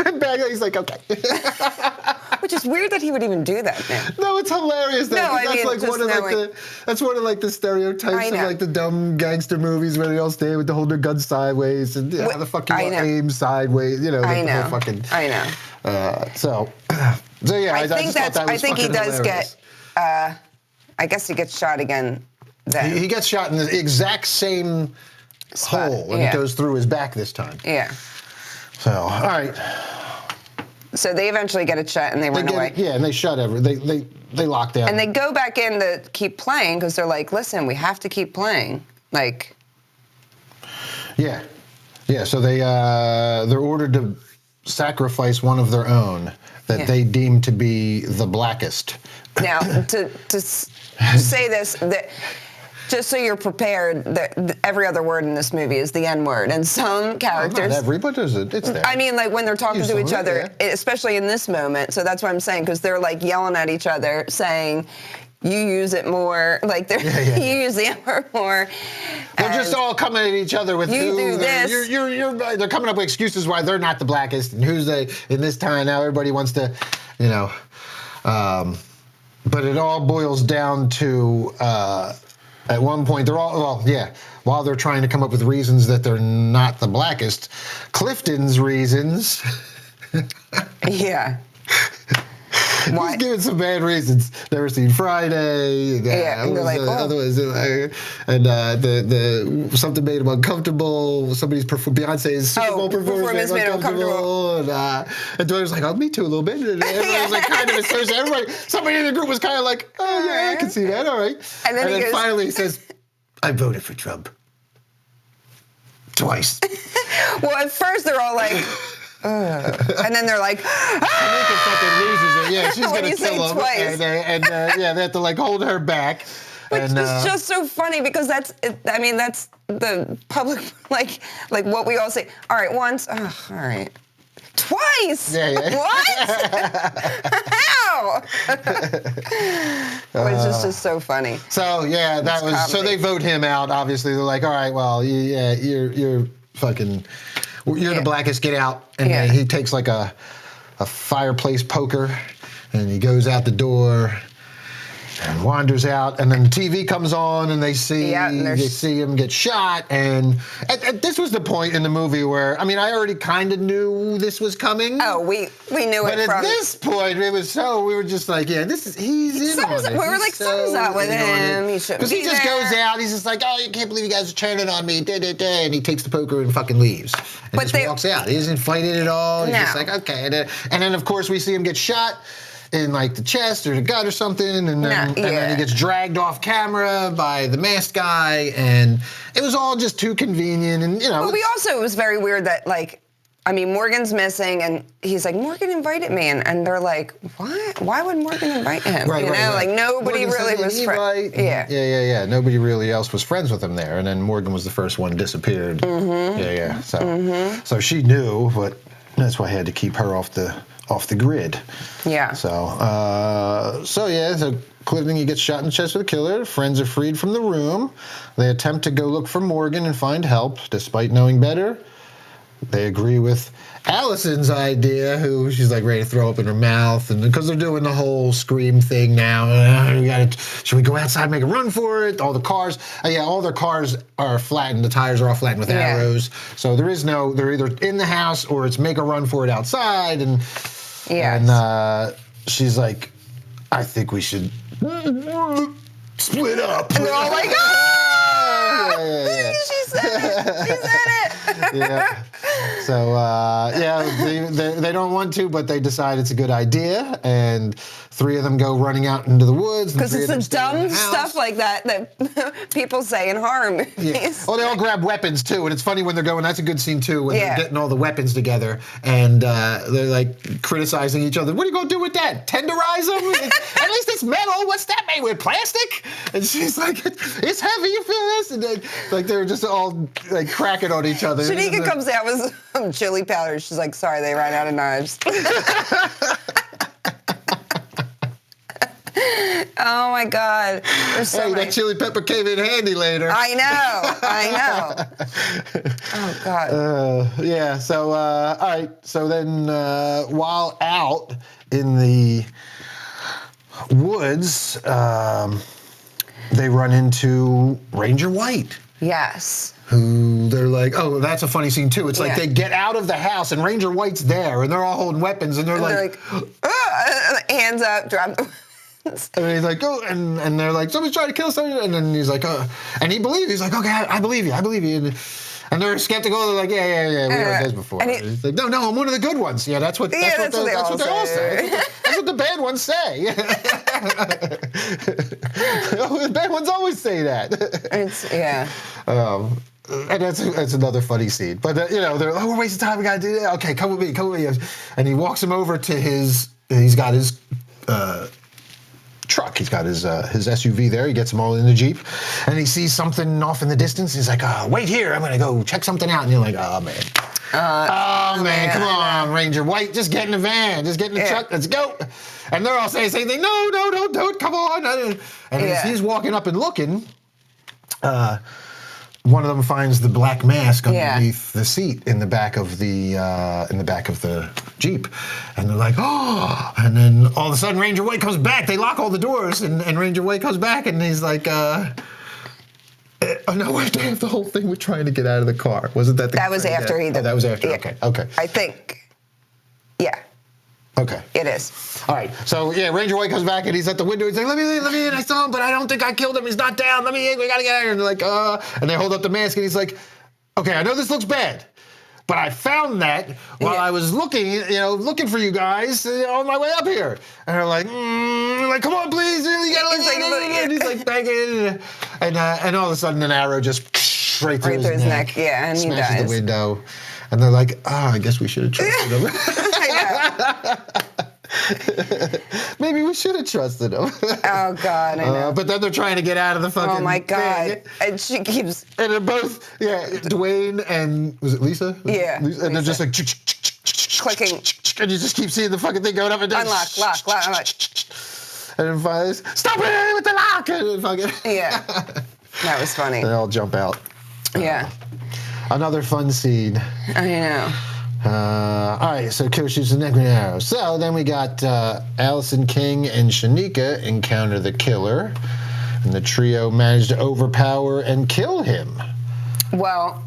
And back he's like, okay. Which is weird that he would even do that, man. No, it's hilarious. That's one of the stereotypes of the dumb gangster movies where they all stay with hold their guns sideways and the fucking aim sideways. The whole fucking. I know. So yeah, I think he does hilarious. I guess he gets shot again. Then. He gets shot in the exact same hole, and it goes through his back this time. Yeah. So, all right. So they eventually get it shut, and they run away. Yeah, and they shut they lock down. And they go back in to keep playing, because they're like, listen, we have to keep playing. Yeah. So they're ordered to sacrifice one of their own that they deem to be the blackest. Now, to say this, that Just so you're prepared, every other word in this movie is the N-word, and some characters. Not every, but it's there. I mean, like when they're talking to each other, especially in this moment. So that's what I'm saying, because they're like yelling at each other, saying, "You use it more." Like you use the N-word more. They're just all coming at each other with you do this. They're coming up with excuses why they're not the blackest and who's they in this time. Now everybody wants to, you know. But it all boils down to at one point they're all while they're trying to come up with reasons that they're not the blackest, Clifton's reasons. Yeah. He's giving some bad reasons. Never seen Friday. Yeah, and they're like, and the something made him uncomfortable. Beyonce's Super Bowl performance made him uncomfortable. And Dwayne's like, me too, a little bit. And everybody was like, kind of at first, somebody in the group was kind of like, oh yeah, I can see that, all right. And then finally he says, I voted for Trump. Twice. Well, at first they're all like, and then they're like, Tamika fucking loses it. Yeah, she's going to kill him. Twice. And they have to like hold her back. Which is just so funny because that's the public, like what we all say. All right, once, all right. Twice? Yeah. What? How? Which is just so funny. So, yeah, that was comedy. So they vote him out, obviously. They're like, all right, well, you're fucking... You're the blackest, get out. And he takes like a fireplace poker and he goes out the door and wanders out. And then the TV comes on and they see him get shot. And this was the point in the movie where, I mean, I already kind of knew this was coming. Oh, we knew it from... But at this point, we were just like, he's in on it. We were like, something's up with him. Because he just goes out, he's just like, oh, you can't believe you guys are turning on me, and he takes the poker and fucking leaves. And just walks out. He doesn't fight it at all. He's just like, okay. And then, of course, we see him get shot in like the chest or the gut or something, and then he gets dragged off camera by the masked guy, and it was all just too convenient, and you know. But it was very weird that Morgan's missing, and he's like, Morgan invited me, and they're like, what? Why would Morgan invite him? Right. Like nobody really was friends. Yeah. Nobody really else was friends with him there, and then Morgan was the first one disappeared. Mm-hmm. So she knew, but that's why I had to keep her off the grid. Yeah. So Clifton, he gets shot in the chest with a killer. Friends are freed from the room. They attempt to go look for Morgan and find help, despite knowing better. They agree with Allison's idea, who she's like ready to throw up in her mouth, and because they're doing the whole Scream thing now, should we go outside and make a run for it? All the cars, all their cars are flattened. The tires are all flattened with arrows. So they're either in the house or it's make a run for it outside. And she's like, I think we should split up. And they're all like, ah! She said it. Yeah. So, they don't want to, but they decide it's a good idea, and 3 of them go running out into the woods. Because it's the dumb stuff like that people say in horror movies. Yeah. Well, they all grab weapons, too, and it's funny when they're going, that's a good scene, too, when they're getting all the weapons together, and they're, like, criticizing each other. What are you going to do with that? Tenderize them? At least it's metal. What's that made with? Plastic? And she's like, it's heavy, you feel this? And then, like, they're just all, like, cracking on each other. Shanika comes out with some chili powder. She's like, sorry, they ran out of knives. Oh my God. That chili pepper came in handy later. I know. Oh God. So, all right. So then while out in the woods, they run into Ranger White. Yes. Who they're like, oh, that's a funny scene too. It's like they get out of the house and Ranger White's there and they're all holding weapons and they're like hands up, drop the weapons. And he's like, oh, and they're like, somebody's trying to kill somebody. And then he's like, and he's like, okay, I believe you. And they're skeptical. They're like, yeah, we heard this before. And he's like, no, I'm one of the good ones. Yeah, that's what they all say. That's what the bad ones say. The bad ones always say that. And that's another funny scene. But they're like, we're wasting time. We gotta do that. Okay, come with me. And he walks him over to he's got his truck. truck. He's got his SUV there. He gets them all in the Jeep, and he sees something off in the distance. He's like, wait here. I'm going to go check something out. And you're like, oh, man. Man, come on, Ranger White. Just get in the van. Just get in the truck. Let's go. And they're all saying the same thing. No, don't. Come on. And as he's walking up and looking, one of them finds the black mask underneath the seat in the back of the Jeep, and they're like, oh! And then all of a sudden, Ranger White comes back. They lock all the doors, and Ranger White comes back, and he's like, oh no, wait, the whole thing with trying to get out of the car wasn't that? That was after he did. Oh, that was after. Yeah. Okay. I think. Yeah. Okay. It is. All right. So, Ranger White comes back, and he's at the window. He's like, let me in. I saw him, but I don't think I killed him. He's not down. Let me in. We got to get out of here. And they're like, And they hold up the mask, and he's like, okay, I know this looks bad, but I found that while I was looking for you guys on my way up here. And they're like, come on, please. You got to and he's like, banging. And all of a sudden, an arrow just right through his neck. Yeah, and he dies. Smashes the window. And they're like, I guess we should have trusted him. Maybe we should have trusted him. Oh, God, I know. But then they're trying to get out of the fucking Oh, my God. thing. And she keeps... And they're both, Dwayne and, was it Lisa? Yeah. Lisa? And they're just like... Clicking. And you just keep seeing the fucking thing going up and down. Unlock. And then finally, stop it with the lock! And then fucking... Yeah. That was funny. They all jump out. Yeah. Another fun scene. I know. All right, so Killer shoots the neck with an arrow. So then we got Allison King and Shanika encounter the killer, and the trio managed to overpower and kill him. Well,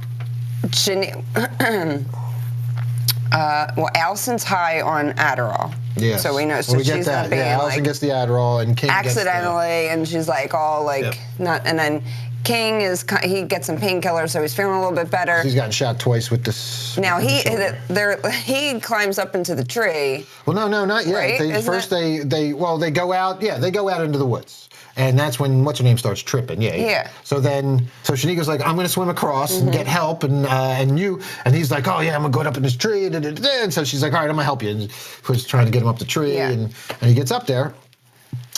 Allison's high on Adderall. Yeah. So we know. So we she's not being Allison gets the Adderall, and King accidentally, and she's like all like not, and then. King he gets some painkillers, so he's feeling a little bit better. He's gotten shot twice with this. Now he climbs up into the tree. Well, no, not yet. Right? They go out. Yeah, they go out into the woods, and that's when what's her name starts tripping. Yeah. So Shanika's like, I'm going to swim across and get help, and he's like, oh yeah, I'm going to go up in this tree, and so she's like, all right, I'm going to help you, and was trying to get him up the tree, and he gets up there.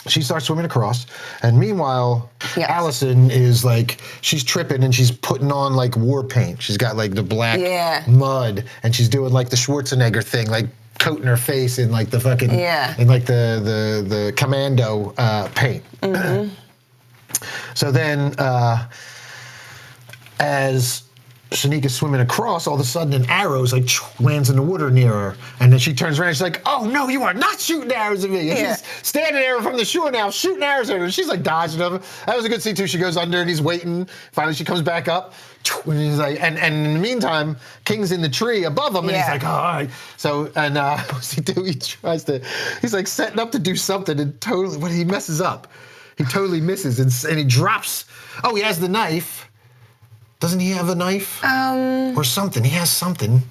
She starts swimming across, and meanwhile, Allison is like, she's tripping and she's putting on like war paint. She's got like the black mud, and she's doing like the Schwarzenegger thing, like coating her face in like the fucking, in like the commando paint. Mm-hmm. So then, as Shanika's swimming across, all of a sudden an arrow lands in the water near her, and then she turns around and she's like, oh no, you are not shooting arrows at me. And he's standing there from the shore now shooting arrows at her, and she's like dodging them. That was a good scene too. She goes under and he's waiting. Finally she comes back up, and he's like, and in the meantime, King's in the tree above him, and he's like, oh, all right. So, and what's he do? He's like setting up to do something, and when he messes up, he totally misses, and he drops. Oh, he has the knife. Doesn't he have a knife? Or something. He has something.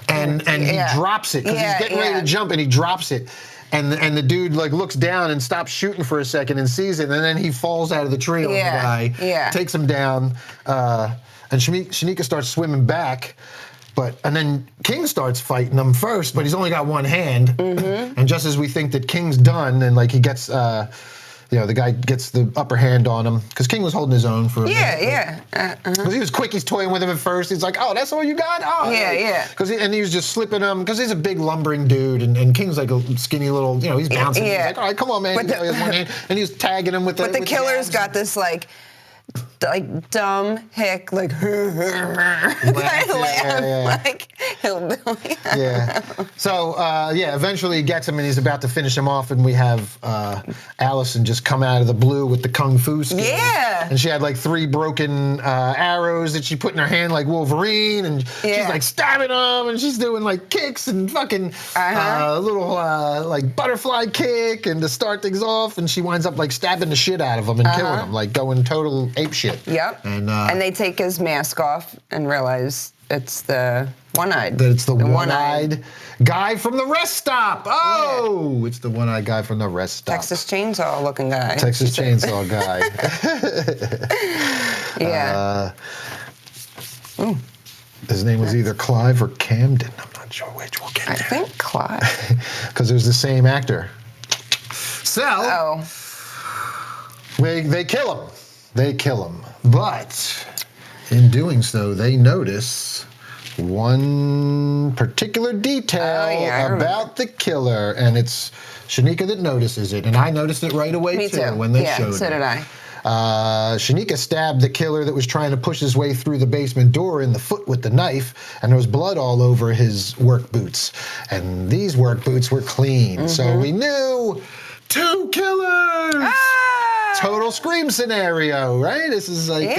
And he drops it, because he's getting ready to jump, and he drops it. And the dude like looks down and stops shooting for a second and sees it, and then he falls out of the tree on the guy, takes him down, and Shanika starts swimming back. And then King starts fighting him first, but he's only got one hand. Mm-hmm. And just as we think that King's done, and like he gets... the guy gets the upper hand on him, because King was holding his own for a minute. Because he was quick, he's toying with him at first. He's like, oh, that's all you got? Oh, and he was just slipping him, because he's a big lumbering dude, and King's like a skinny little, he's bouncing. He's like, all right, come on, man. He has one hand, and he was tagging him with the... But the killer's got this, like dumb hick, like like hillbilly. So eventually he gets him, and he's about to finish him off, and we have Allison just come out of the blue with the kung fu skills. And she had like 3 broken arrows that she put in her hand like Wolverine, and she's like stabbing them, and she's doing like kicks and fucking little like butterfly kick, and to start things off, and she winds up like stabbing the shit out of him and killing him, like going total ape shit. Yep. And they take his mask off and realize it's the one-eyed. That it's the one-eyed guy from the rest stop. Oh, it's the one-eyed guy from the rest stop. Texas Chainsaw looking guy. Texas Chainsaw guy. His name was either Clive or Camden. I'm not sure which. We'll get there. I think Clive. Because it was the same actor. So... They kill him. They kill him. But in doing so, they notice one particular detail about the killer, and it's Shanika that notices it, and I noticed it right away Me too. when they showed it. So did I. Shanika stabbed the killer that was trying to push his way through the basement door in the foot with the knife, and there was blood all over his work boots. And these work boots were clean, so we knew 2 killers! Total Scream scenario, right? This is like,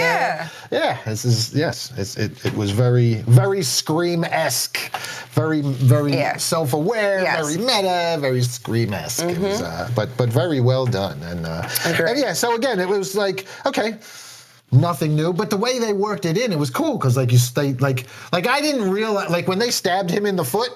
this is, yes, it was very, very Scream-esque, very self-aware, very meta, very Scream-esque. It was, but very well done. And yeah, so again, it was like, okay, nothing new, but the way they worked it in, it was cool, because like you stay, like I didn't realize, like when they stabbed him in the foot,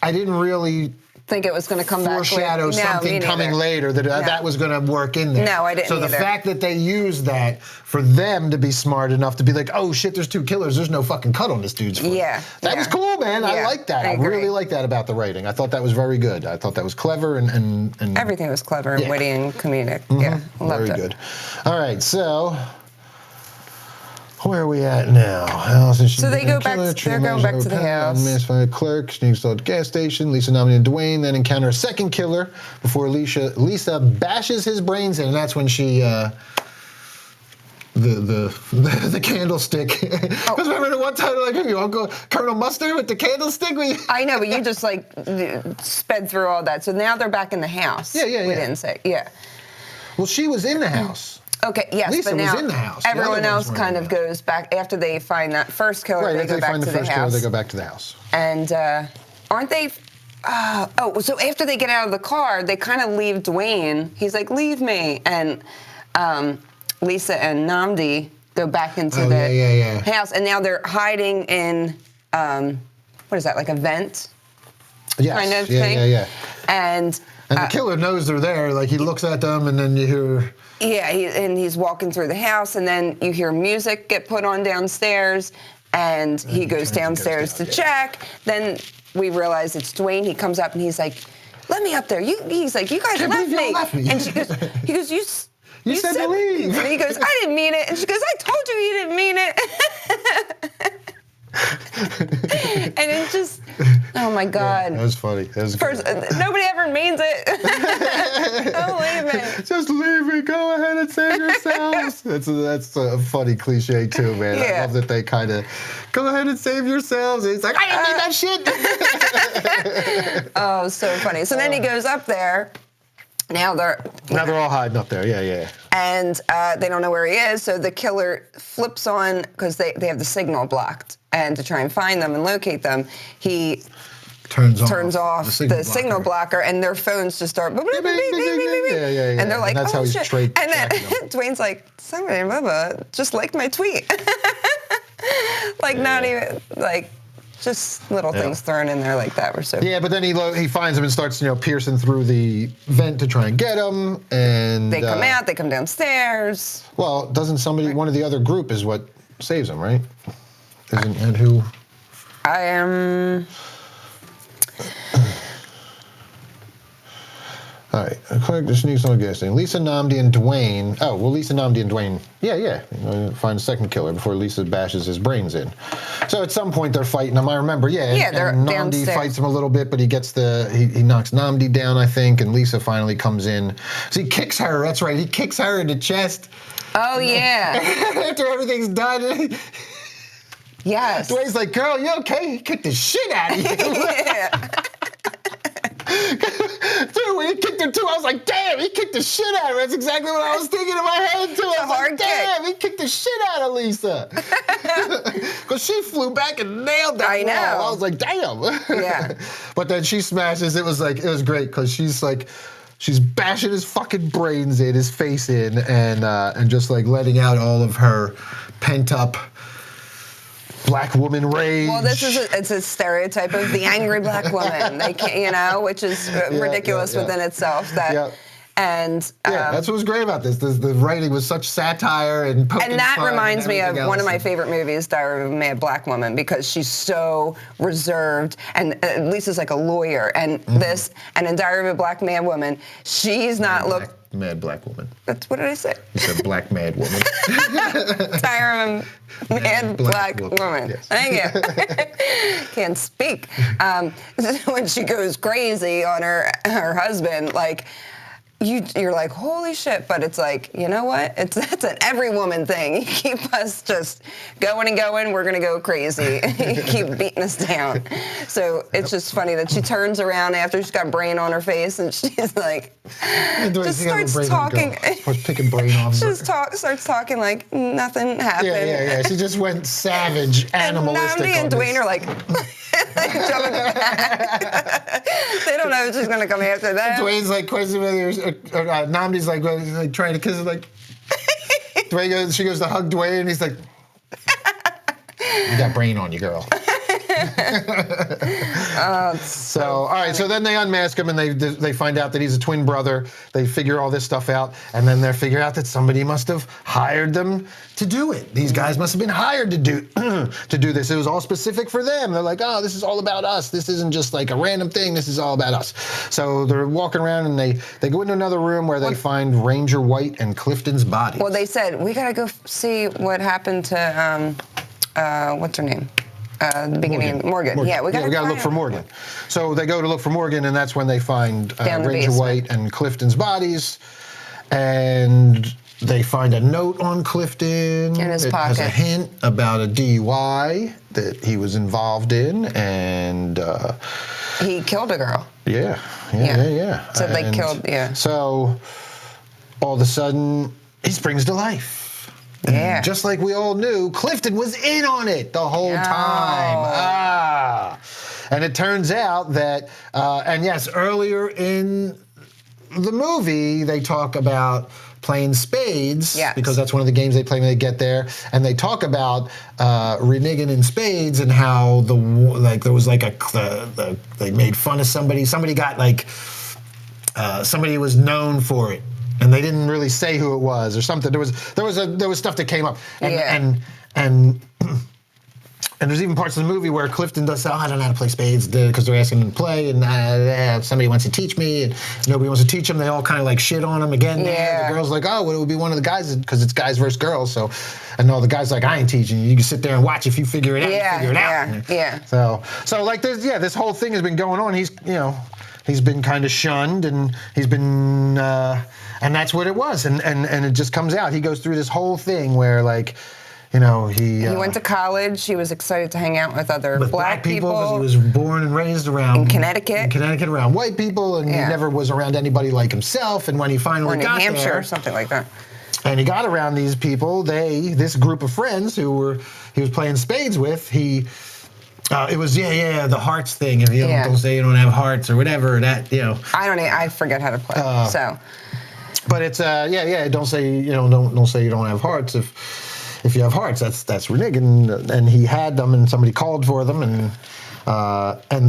I didn't really think it was going to come back. Foreshadow something coming later that was going to work in there. No, I didn't. So the fact that they used that for them to be smart enough to be like, oh shit, there's 2 killers. There's no fucking cut on this dude's foot. That was cool, man. I like that. I really like that about the writing. I thought that was very good. I thought that was clever and everything was clever and witty and comedic. Yeah, loved it. Very good. All right, so. Where are we at now? So they go back. They're going back to the house. Misfired clerk sneaks to the gas station. Lisa nominated Dwayne, then encounter a second killer before Lisa bashes his brains in, and that's when she the candlestick. Because remember the one time like you Uncle Colonel Mustard with the candlestick? I know, but you just like sped through all that. So now they're back in the house. Yeah. We didn't say. Yeah. Well, she was in the house. Okay, yes, Lisa but now was in the house. Everyone else kind of goes back after they find that first killer. Right, they after go they back find to the first house. killer, they go back to the house. And aren't they? So after they get out of the car, they kind of leave Dwayne. He's like, "Leave me," and Lisa and Namdi go back into the house, and now they're hiding in what is that? Like a vent? Yes. Kind of thing. Yeah. And the killer knows they're there. Like he looks at them, and then you hear. Yeah, he's walking through the house, and then you hear music get put on downstairs, and he goes downstairs to check. Then we realize it's Dwayne. He comes up, and he's like, "Let me up there." He's like, "You guys left me." And he goes, "You said to leave." And he goes, "I didn't mean it." And she goes, "I told you didn't mean it." And it just, oh my God. Yeah, that was funny. That was First, nobody ever means it. Don't leave me. Just leave me. Go ahead and save yourselves. That's a funny cliche too, man. Yeah. I love that they kind of go ahead and save yourselves. And he's like, I didn't mean that shit. Oh, so funny. So then he goes up there. Now they're all hiding up there. Yeah. And they don't know where he is. So the killer flips on, because they have the signal blocked. And to try and find them and locate them, he turns off the signal blocker, and their phones just start beep, beep, beep, beep, beep, beep. Yeah. And they're like, that's how shit. He's and then Dwayne's like, somebody, Bubba, just liked my tweet. Like, not even, like, just little things thrown in there like that were so. Yeah, but then he finds him and starts, piercing through the vent to try and get him, and they come out, they come downstairs. Well, doesn't one of the other group is what saves him, right? And who? I am. All right. According to sneaks on gas station, Lisa, Namdi, and Dwayne. Oh, well, Lisa, Namdi, and Dwayne. Yeah. Find a second killer before Lisa bashes his brains in. So at some point they're fighting him. I remember. Yeah. They're and Namdi downstairs. fights him a little bit, but he gets he knocks Namdi down, I think, and Lisa finally comes in. So he kicks her. That's right. He kicks her in the chest. Oh yeah. After everything's done. Yes. Dwayne's like, girl, you okay? He kicked the shit out of you. Yeah. Dude, when he kicked her too, I was like, damn, he kicked the shit out of her. That's exactly what I was thinking in my head too. I was like, damn, he kicked the shit out of Lisa. Because she flew back and nailed that I know. wall. I was like, damn. Yeah. But then she smashes. It was great because she's bashing his fucking brains in, his face in, and just like letting out all of her pent up black woman rage. Well, it's a stereotype of the angry black woman. They can't, which is ridiculous within itself. And that's what was great about this. The writing was such satire and poking that fun reminds me of else. one of my favorite movies, Diary of a Mad Black Woman, because she's so reserved, and Lisa's like a lawyer, and and in Diary of a Black Mad Woman, she's not mad black woman. That's what did I say? You said black mad woman. Tyra, mad black woman. Yes. Thank you. Can't speak. When she goes crazy on her husband, like, you're like, holy shit, but it's like, you know what? That's an every woman thing. You keep us just going and going, we're gonna go crazy. You keep beating us down. So it's just funny that she turns around after she's got brain on her face and she's like, just starts talking. Starts picking brain on her. Starts talking like nothing happened. Yeah. She just went savage, animalistic. And Namdi and Dwayne are like, jumping back. They don't know if she's gonna come after them. Dwayne's like questioning whether Namdi's like, well, he's like trying to kiss her, like Dwayne she goes to hug Dwayne, and he's like, you got brain on you, girl. So all right, so then they unmask him and they find out that he's a twin brother. They figure all this stuff out, and then they figure out that somebody must have hired them to do it. These guys must have been hired to do to do this. It was all specific for them. They're like, oh, this is all about us. This isn't just like a random thing. This is all about us. So they're walking around and they go into another room where they find Ranger White and Clifton's body. Well, they said, we gotta go see what happened to what's her name? The beginning, Morgan. Yeah, we gotta look for Morgan. So they go to look for Morgan, and that's when they find Ranger White and Clifton's bodies, and they find a note on Clifton. In his pocket. It has a hint about a DUI that he was involved in, and he killed a girl. Yeah. So they killed. Yeah. So all of a sudden, he springs to life. And just like we all knew, Clifton was in on it the whole time. And it turns out that, and yes, earlier in the movie, they talk about playing spades, because that's one of the games they play when they get there, and they talk about reneging in spades and how there was like they made fun of somebody. Somebody got like, somebody was known for it. And they didn't really say who it was or something. There was stuff that came up, and there's even parts of the movie where Clifton does say, oh, I don't know how to play spades, because they're asking him to play, and somebody wants to teach me, and nobody wants to teach him. They all kind of like shit on him again. Yeah. The girl's like, oh, well, it would be one of the guys, because it's guys versus girls. So, and all the guys like, I ain't teaching you. You can sit there and watch. If you figure it out, you figure it out. Yeah. So like there's this whole thing has been going on. He's been kind of shunned, and he's been. And that's what it was, and it just comes out. He goes through this whole thing where, like, he went to college. He was excited to hang out with other black people. Because he was born and raised around in Connecticut, around white people, and he never was around anybody like himself. And when he finally got New Hampshire there, or something like that, and he got around these people, this group of friends he was playing spades with, it was the hearts thing. If you don't say you don't have hearts or whatever, I forget how to play. But it's don't say don't say you don't have hearts. If you have hearts, that's reneging. And he had them, and somebody called for them, and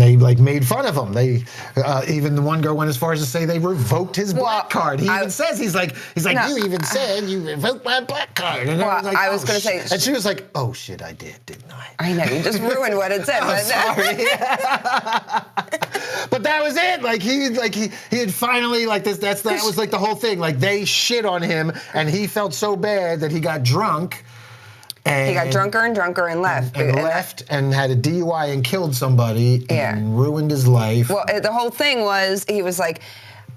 they like made fun of him. They even the one girl went as far as to say they revoked his black card. He even says he's like no, you even said you revoked my black card. And I was going to say, and she was like, oh shit, I did, didn't I? I know, you just ruined what it said. Sorry. But that was it. Like he had finally that was like the whole thing. Like they shit on him, and he felt so bad that he got drunk. And he got drunker and drunker and left. And had a DUI and killed somebody and ruined his life. Well, the whole thing was, he was like,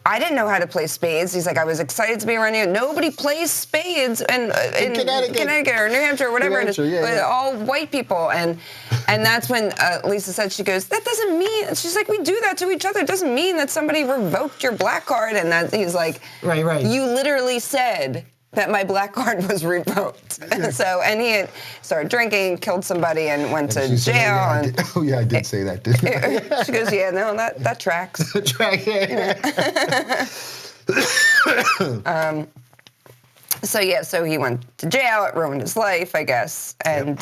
I didn't know how to play spades. He's like, I was excited to be around you. Nobody plays spades in Connecticut or New Hampshire or whatever it is. All white people. And that's when Lisa said, she goes, that doesn't mean, she's like, we do that to each other. It doesn't mean that somebody revoked your black card. And he's like, right. You literally said that my black card was revoked. Yeah. And he had started drinking, killed somebody, and went to jail. I did say that, didn't I? She goes, yeah, no, that tracks. Yeah. So he went to jail. It ruined his life, I guess. And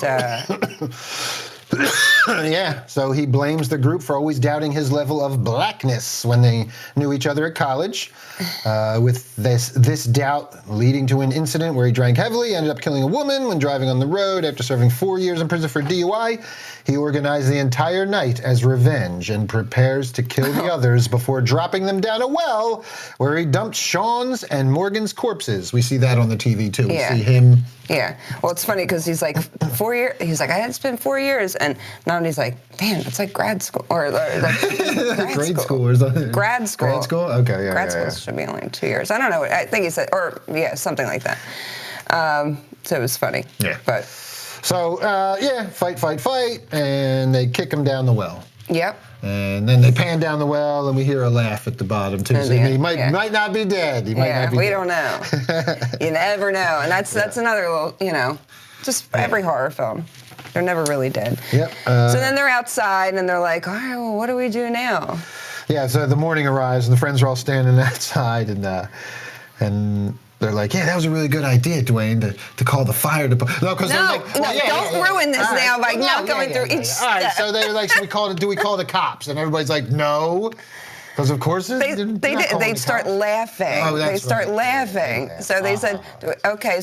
Yeah, so he blames the group for always doubting his level of blackness when they knew each other at college. With this doubt leading to an incident where he drank heavily, ended up killing a woman when driving on the road after serving 4 years in prison for DUI. He organized the entire night as revenge and prepares to kill the others before dropping them down a well where he dumped Sean's and Morgan's corpses. We see that on the TV too. Yeah. We see him. Yeah. Well, it's funny because he's like 4 years. He's like, I had to spend 4 years, and now he's like, damn, it's like grad school or like Grade school or something. Grad school. Grad school. Okay. Yeah. Grad school should be only 2 years. I don't know. I think he said, or yeah, something like that. So it was funny. Yeah. But. So fight, and they kick him down the well. Yep. And then they pan down the well, and we hear a laugh at the bottom too. So he might not be dead. He might not be we dead. don't know. You never know, and that's another little, just every horror film. They're never really dead. Yep. So then they're outside, and they're like, all right, well, what do we do now? Yeah. So the morning arrives, and the friends are all standing outside, and they're like, yeah, that was a really good idea, Dwayne, to call the fire department. No, because they're like, don't ruin this now by not going through each step. All right, so they're like, do we call the cops? And everybody's like, no. Because of course they start laughing. Oh, they start laughing. So they said, okay,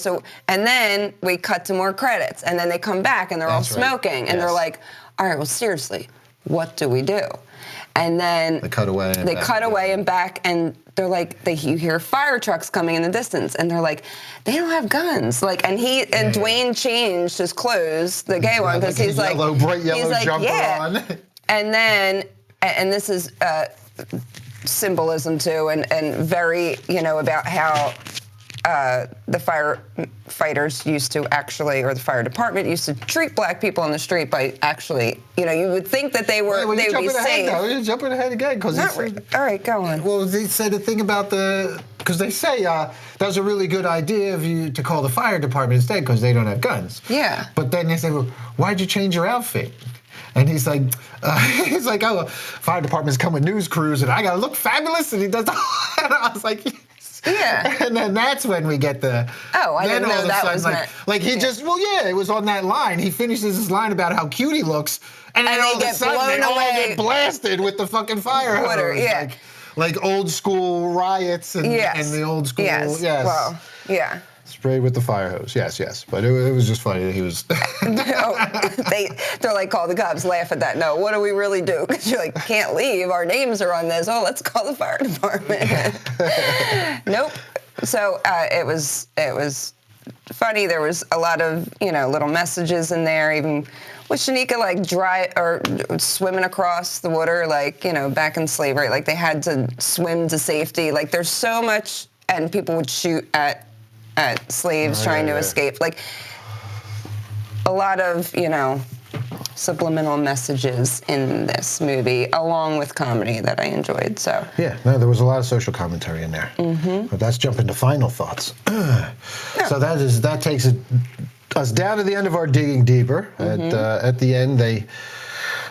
and then we cut to more credits, and then they come back and they're all smoking, and they're like, all right, well, seriously, what do we do? And then they cut away. And back, and they're like, you hear fire trucks coming in the distance, and they're like, they don't have guns. Like, and Dwayne changed his clothes, the gay one, because he's like, bright yellow jumper on. And then, and this is symbolism too, and very, about how the firefighters used to actually, or the fire department used to treat black people on the street by actually, you would think that they would be safe. You're jumping ahead again. All right, go on. Well, they said the thing about because they say that was a really good idea of you to call the fire department instead because they don't have guns. Yeah. But then they say, well, why'd you change your outfit? And he's like, oh, fire departments come with news crews, and I gotta look fabulous, and he does. And I was like. Yeah. And then that's when we get the. Oh, I didn't know that was meant. It was on that line. He finishes his line about how cute he looks, and then all of a sudden they all get blasted with the fucking fire hose. Yeah. Like old school riots and the old school. Yes. Well, yeah. Sprayed with the fire hose. Yes. But it was just funny that he was. They're like, call the cops, laugh at that. No, what do we really do? Because you're like, can't leave. Our names are on this. Oh, let's call the fire department. Nope. So it was funny. There was a lot of little messages in there. Even with Shanika swimming across the water, back in slavery, like they had to swim to safety. Like there's so much, and people would shoot at slaves trying to escape. Like a lot of, subliminal messages in this movie, along with comedy that I enjoyed. So yeah, no, there was a lot of social commentary in there. Mm-hmm. But that's jumping to final thoughts. So that takes us down to the end of our digging deeper. Mm-hmm. At the end, they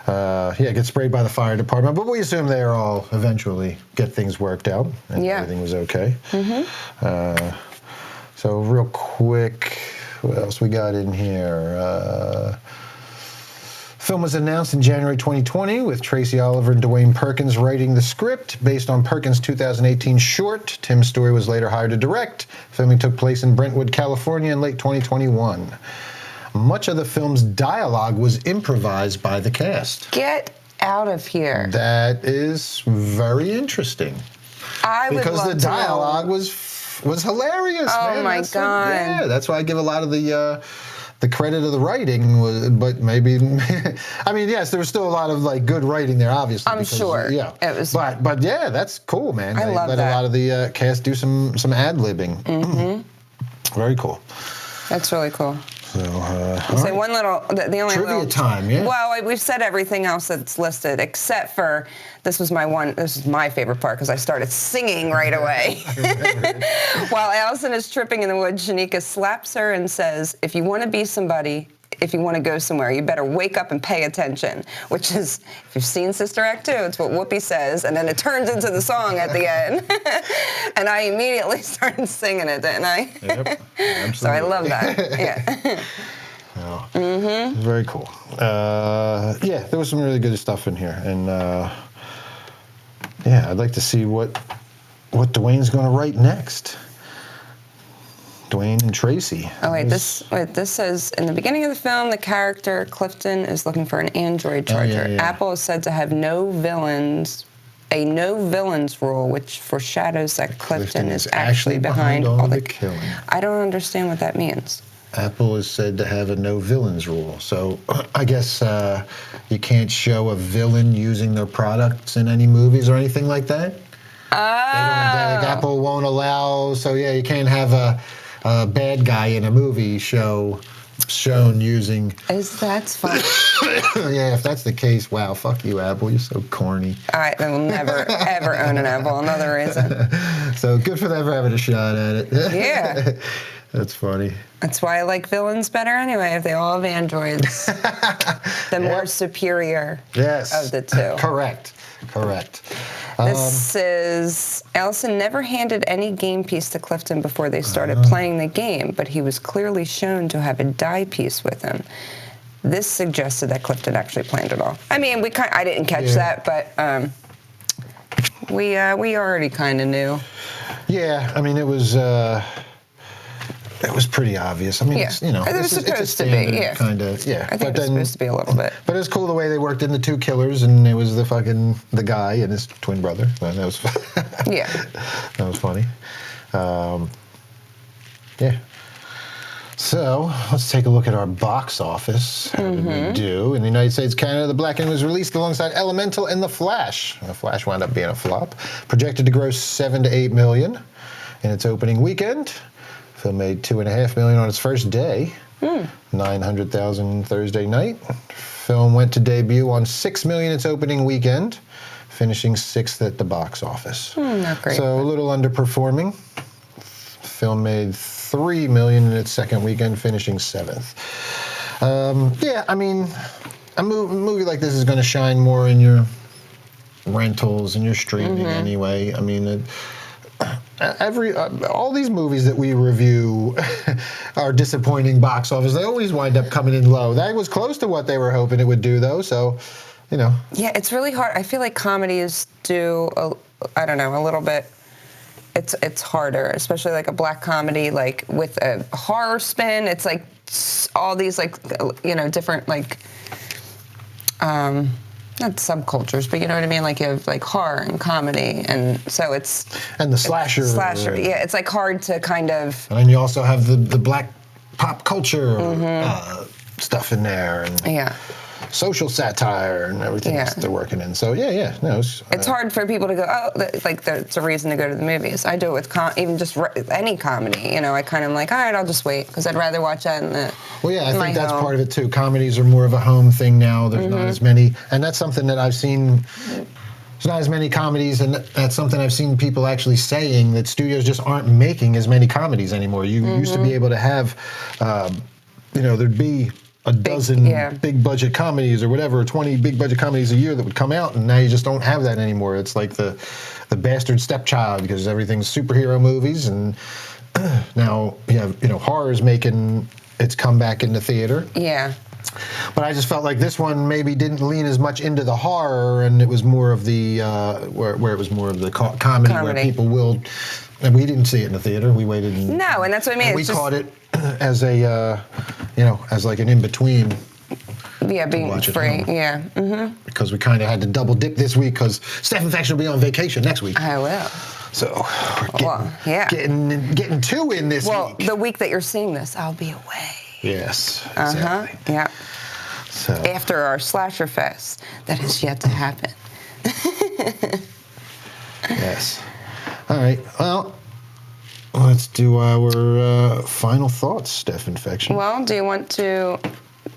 get sprayed by the fire department, but we assume they all eventually get things worked out and everything was okay. Mm-hmm. So real quick, what else we got in here? Film was announced in January 2020 with Tracy Oliver and Dwayne Perkins writing the script based on Perkins' 2018 short. Tim Story was later hired to direct. Filming took place in Brentwood, California in late 2021. Much of the film's dialogue was improvised by the cast. Get out of here. That is very interesting. Because the dialogue was hilarious. Oh, man. God. That's why I give a lot of the credit of the writing, but maybe, I mean, yes, there was still a lot of good writing there, obviously. I'm sure. Yeah. It was. But yeah, that's cool, man. I love that. Let a lot of the cast do some ad-libbing. Mm-hmm. Very cool. That's really cool. So, say one little, the only trivia time, yeah. Well, we've said everything else that's listed except for this is my favorite part because I started singing right away. While Allison is tripping in the woods, Shanika slaps her and says, "If you want to be somebody, if you want to go somewhere, you better wake up and pay attention," which is, if you've seen Sister Act 2, it's what Whoopi says, and then it turns into the song at the end. And I immediately started singing it, didn't I? Yep, absolutely. So I love that, yeah. So, very cool. Yeah, there was some really good stuff in here. And, yeah, I'd like to see what Dwayne's going to write next. Dwayne and Tracy. Oh, wait, this says, in the beginning of the film, the character Clifton is looking for an Android charger. Yeah. Apple is said to have a no villains rule, which foreshadows that Clifton is actually behind all the killing. I don't understand what that means. Apple is said to have a no villains rule. So I guess you can't show a villain using their products in any movies or anything like that. Apple won't allow, so yeah, you can't have a bad guy in a movie shown using. That's funny. Yeah, if that's the case, wow, fuck you, Apple. You're so corny. I will never, ever own an Apple. Another reason. So good for them for having a shot at it. Yeah. That's funny. That's why I like villains better anyway, if they all have androids. The more superior of the two. Correct. This is, Allison never handed any game piece to Clifton before they started playing the game, but he was clearly shown to have a die piece with him. This suggested that Clifton actually planned it all. I mean, I didn't catch that, but we already kind of knew. Yeah, I mean, it was pretty obvious. I mean, it's, you know, it was supposed to be, kind of, I think it was supposed to be a little bit. But it was cool the way they worked in the two killers, and it was the guy and his twin brother. That was that was funny. Yeah. So let's take a look at our box office. How did we do? In the United States, Canada, The Blackening was released alongside Elemental and The Flash. The Flash wound up being a flop. Projected to gross $7 to $8 million in its opening weekend. Film made $2.5 million on its first day. 900,000 Thursday night. Film went to debut on $6 million its opening weekend, finishing 6th at the box office. Not great. So a little underperforming. Film made $3 million in its second weekend, finishing 7th. Yeah, I mean, a movie like this is going to shine more in your rentals and your streaming anyway. I mean, all these movies that we review are disappointing box office. They always wind up coming in low. That was close to what they were hoping it would do, though. So, you know. Yeah, it's really hard. I feel like comedies do, a little bit. It's harder, especially like a black comedy, like with a horror spin. It's like all these different not subcultures, but you know what I mean? Like you have like horror and comedy, and so it's... And the slasher. Yeah, it's like hard to kind of... And then you also have the black pop culture stuff in there, and social satire and everything else they're working in. So it's hard for people to go, it's a reason to go to the movies. I do it with even just any comedy. You know, I kind of like, all right, I'll just wait, because I'd rather watch that in the... Well, yeah, I think that's part of it, too. Comedies are more of a home thing now. There's not as many, and that's something that I've seen. There's not as many comedies, and that's something I've seen people actually saying, that studios just aren't making as many comedies anymore. You used to be able to have, there'd be a dozen big budget comedies or whatever, 20 big budget comedies a year that would come out, and now you just don't have that anymore. It's like the bastard stepchild, because everything's superhero movies, and now you have horror's making its comeback into theater. Yeah. But I just felt like this one maybe didn't lean as much into the horror, and it was more of the where it was more of the comedy where people will. And we didn't see it in the theater. We waited. No, and that's what I mean. And we caught it as a as like an in between. Yeah, being free. Yeah. Because we kind of had to double dip this week, because Steph Infection will be on vacation next week. I will. So we're getting two in this week. Well, the week that you're seeing this, I'll be away. Yes. Exactly. Yeah. So after our Slasher Fest, that is yet to happen. Yes. All right. Well, let's do our final thoughts, Steph Infection. Well, do you want to?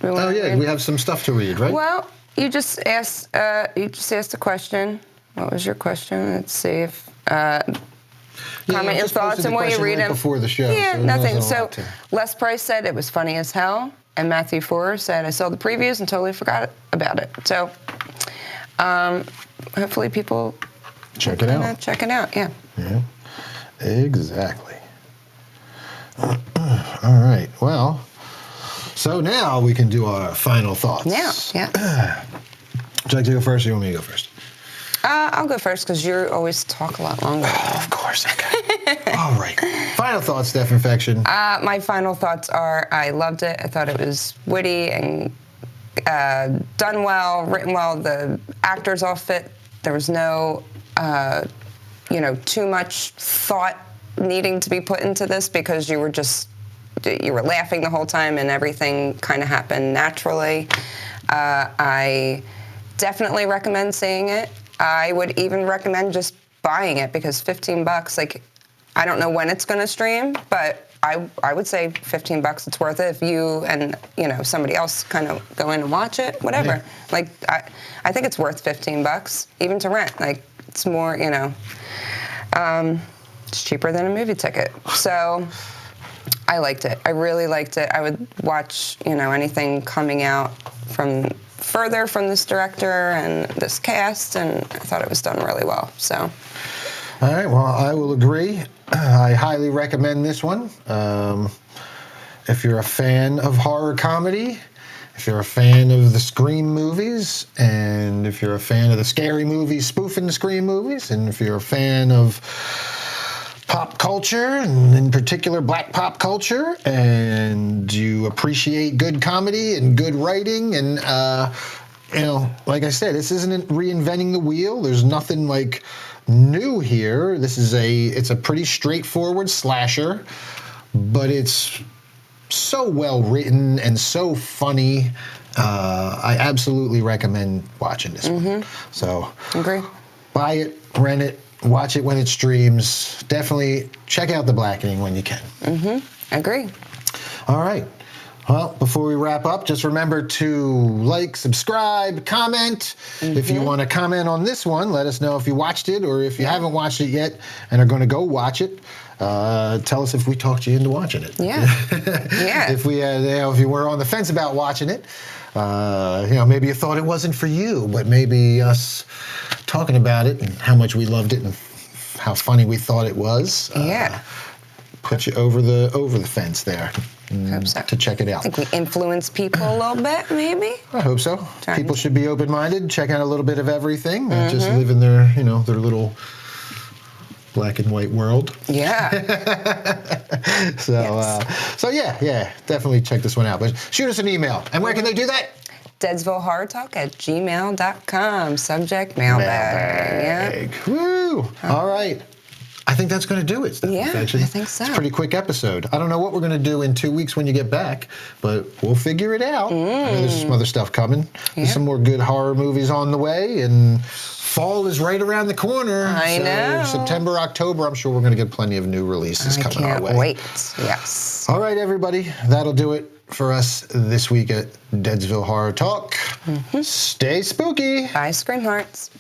We have some stuff to read, right? Well, you just asked a question. What was your question? Let's see if. Comment your thoughts and what you read them before the show. Yeah, so nothing. So Les Price said it was funny as hell, and Matthew Forer said I saw the previews and totally forgot about it. So hopefully people check it out. Check it out. Yeah. Yeah. Exactly. All right. Well, So now we can do our final thoughts. Yeah. Would you like to go first or you want me to go first? I'll go first because you always talk a lot longer. Oh, of course. Okay. All right. Final thoughts, Steph Infection. My final thoughts are I loved it. I thought it was witty and done well, written well. The actors all fit. There was no, too much thought needing to be put into this because you were laughing the whole time and everything kind of happened naturally. I definitely recommend seeing it. I would even recommend just buying it because $15, like, I don't know when it's going to stream, but I would say $15, it's worth it if you and, somebody else kind of go in and watch it, whatever. Yeah. Like, I think it's worth $15, even to rent. Like, it's more, it's cheaper than a movie ticket. So I liked it. I really liked it. I would watch, anything coming out further from this director and this cast, and I thought it was done really well. So, all right. Well, I will agree. I highly recommend this one. If you're a fan of horror comedy, if you're a fan of the Scream movies, and if you're a fan of the scary movies spoofing the Scream movies, and if you're a fan of pop culture, and in particular black pop culture, and you appreciate good comedy and good writing, and like I said, this isn't reinventing the wheel. There's nothing like new here. It's a pretty straightforward slasher, but it's so well written and so funny. I absolutely recommend watching this one. So agree. Buy it, rent it, watch it when it streams. Definitely check out The Blackening when you can. Agree. All right. Well, before we wrap up, just remember to like, subscribe, comment. If you want to comment on this one, let us know if you watched it, or if you haven't watched it yet and are going to go watch it. Tell us if we talked you into watching it. Yeah. Yeah. If you were on the fence about watching it, maybe you thought it wasn't for you, but maybe us talking about it and how much we loved it and how funny we thought it was. Put you over the fence there. Hope so. To check it out. I think we influence people a little bit, maybe. I hope so. People should be open-minded, check out a little bit of everything, not just live in their little black and white world. Yeah. So definitely check this one out. But shoot us an email. And where can they do that? DeadsvilleHorrorTalk@gmail.com. Subject, mailbag. Yeah. Woo! All right. I think that's going to do it, Steph. Yeah, Infection. I think so. It's a pretty quick episode. I don't know what we're going to do in 2 weeks when you get back, but we'll figure it out. I know there's some other stuff coming. There's some more good horror movies on the way, and fall is right around the corner. I know. September, October, I'm sure we're going to get plenty of new releases coming our way. I can't wait. Yes. All right, everybody. That'll do it for us this week at Deadsville Horror Talk. Stay spooky. Bye, Scream Hearts.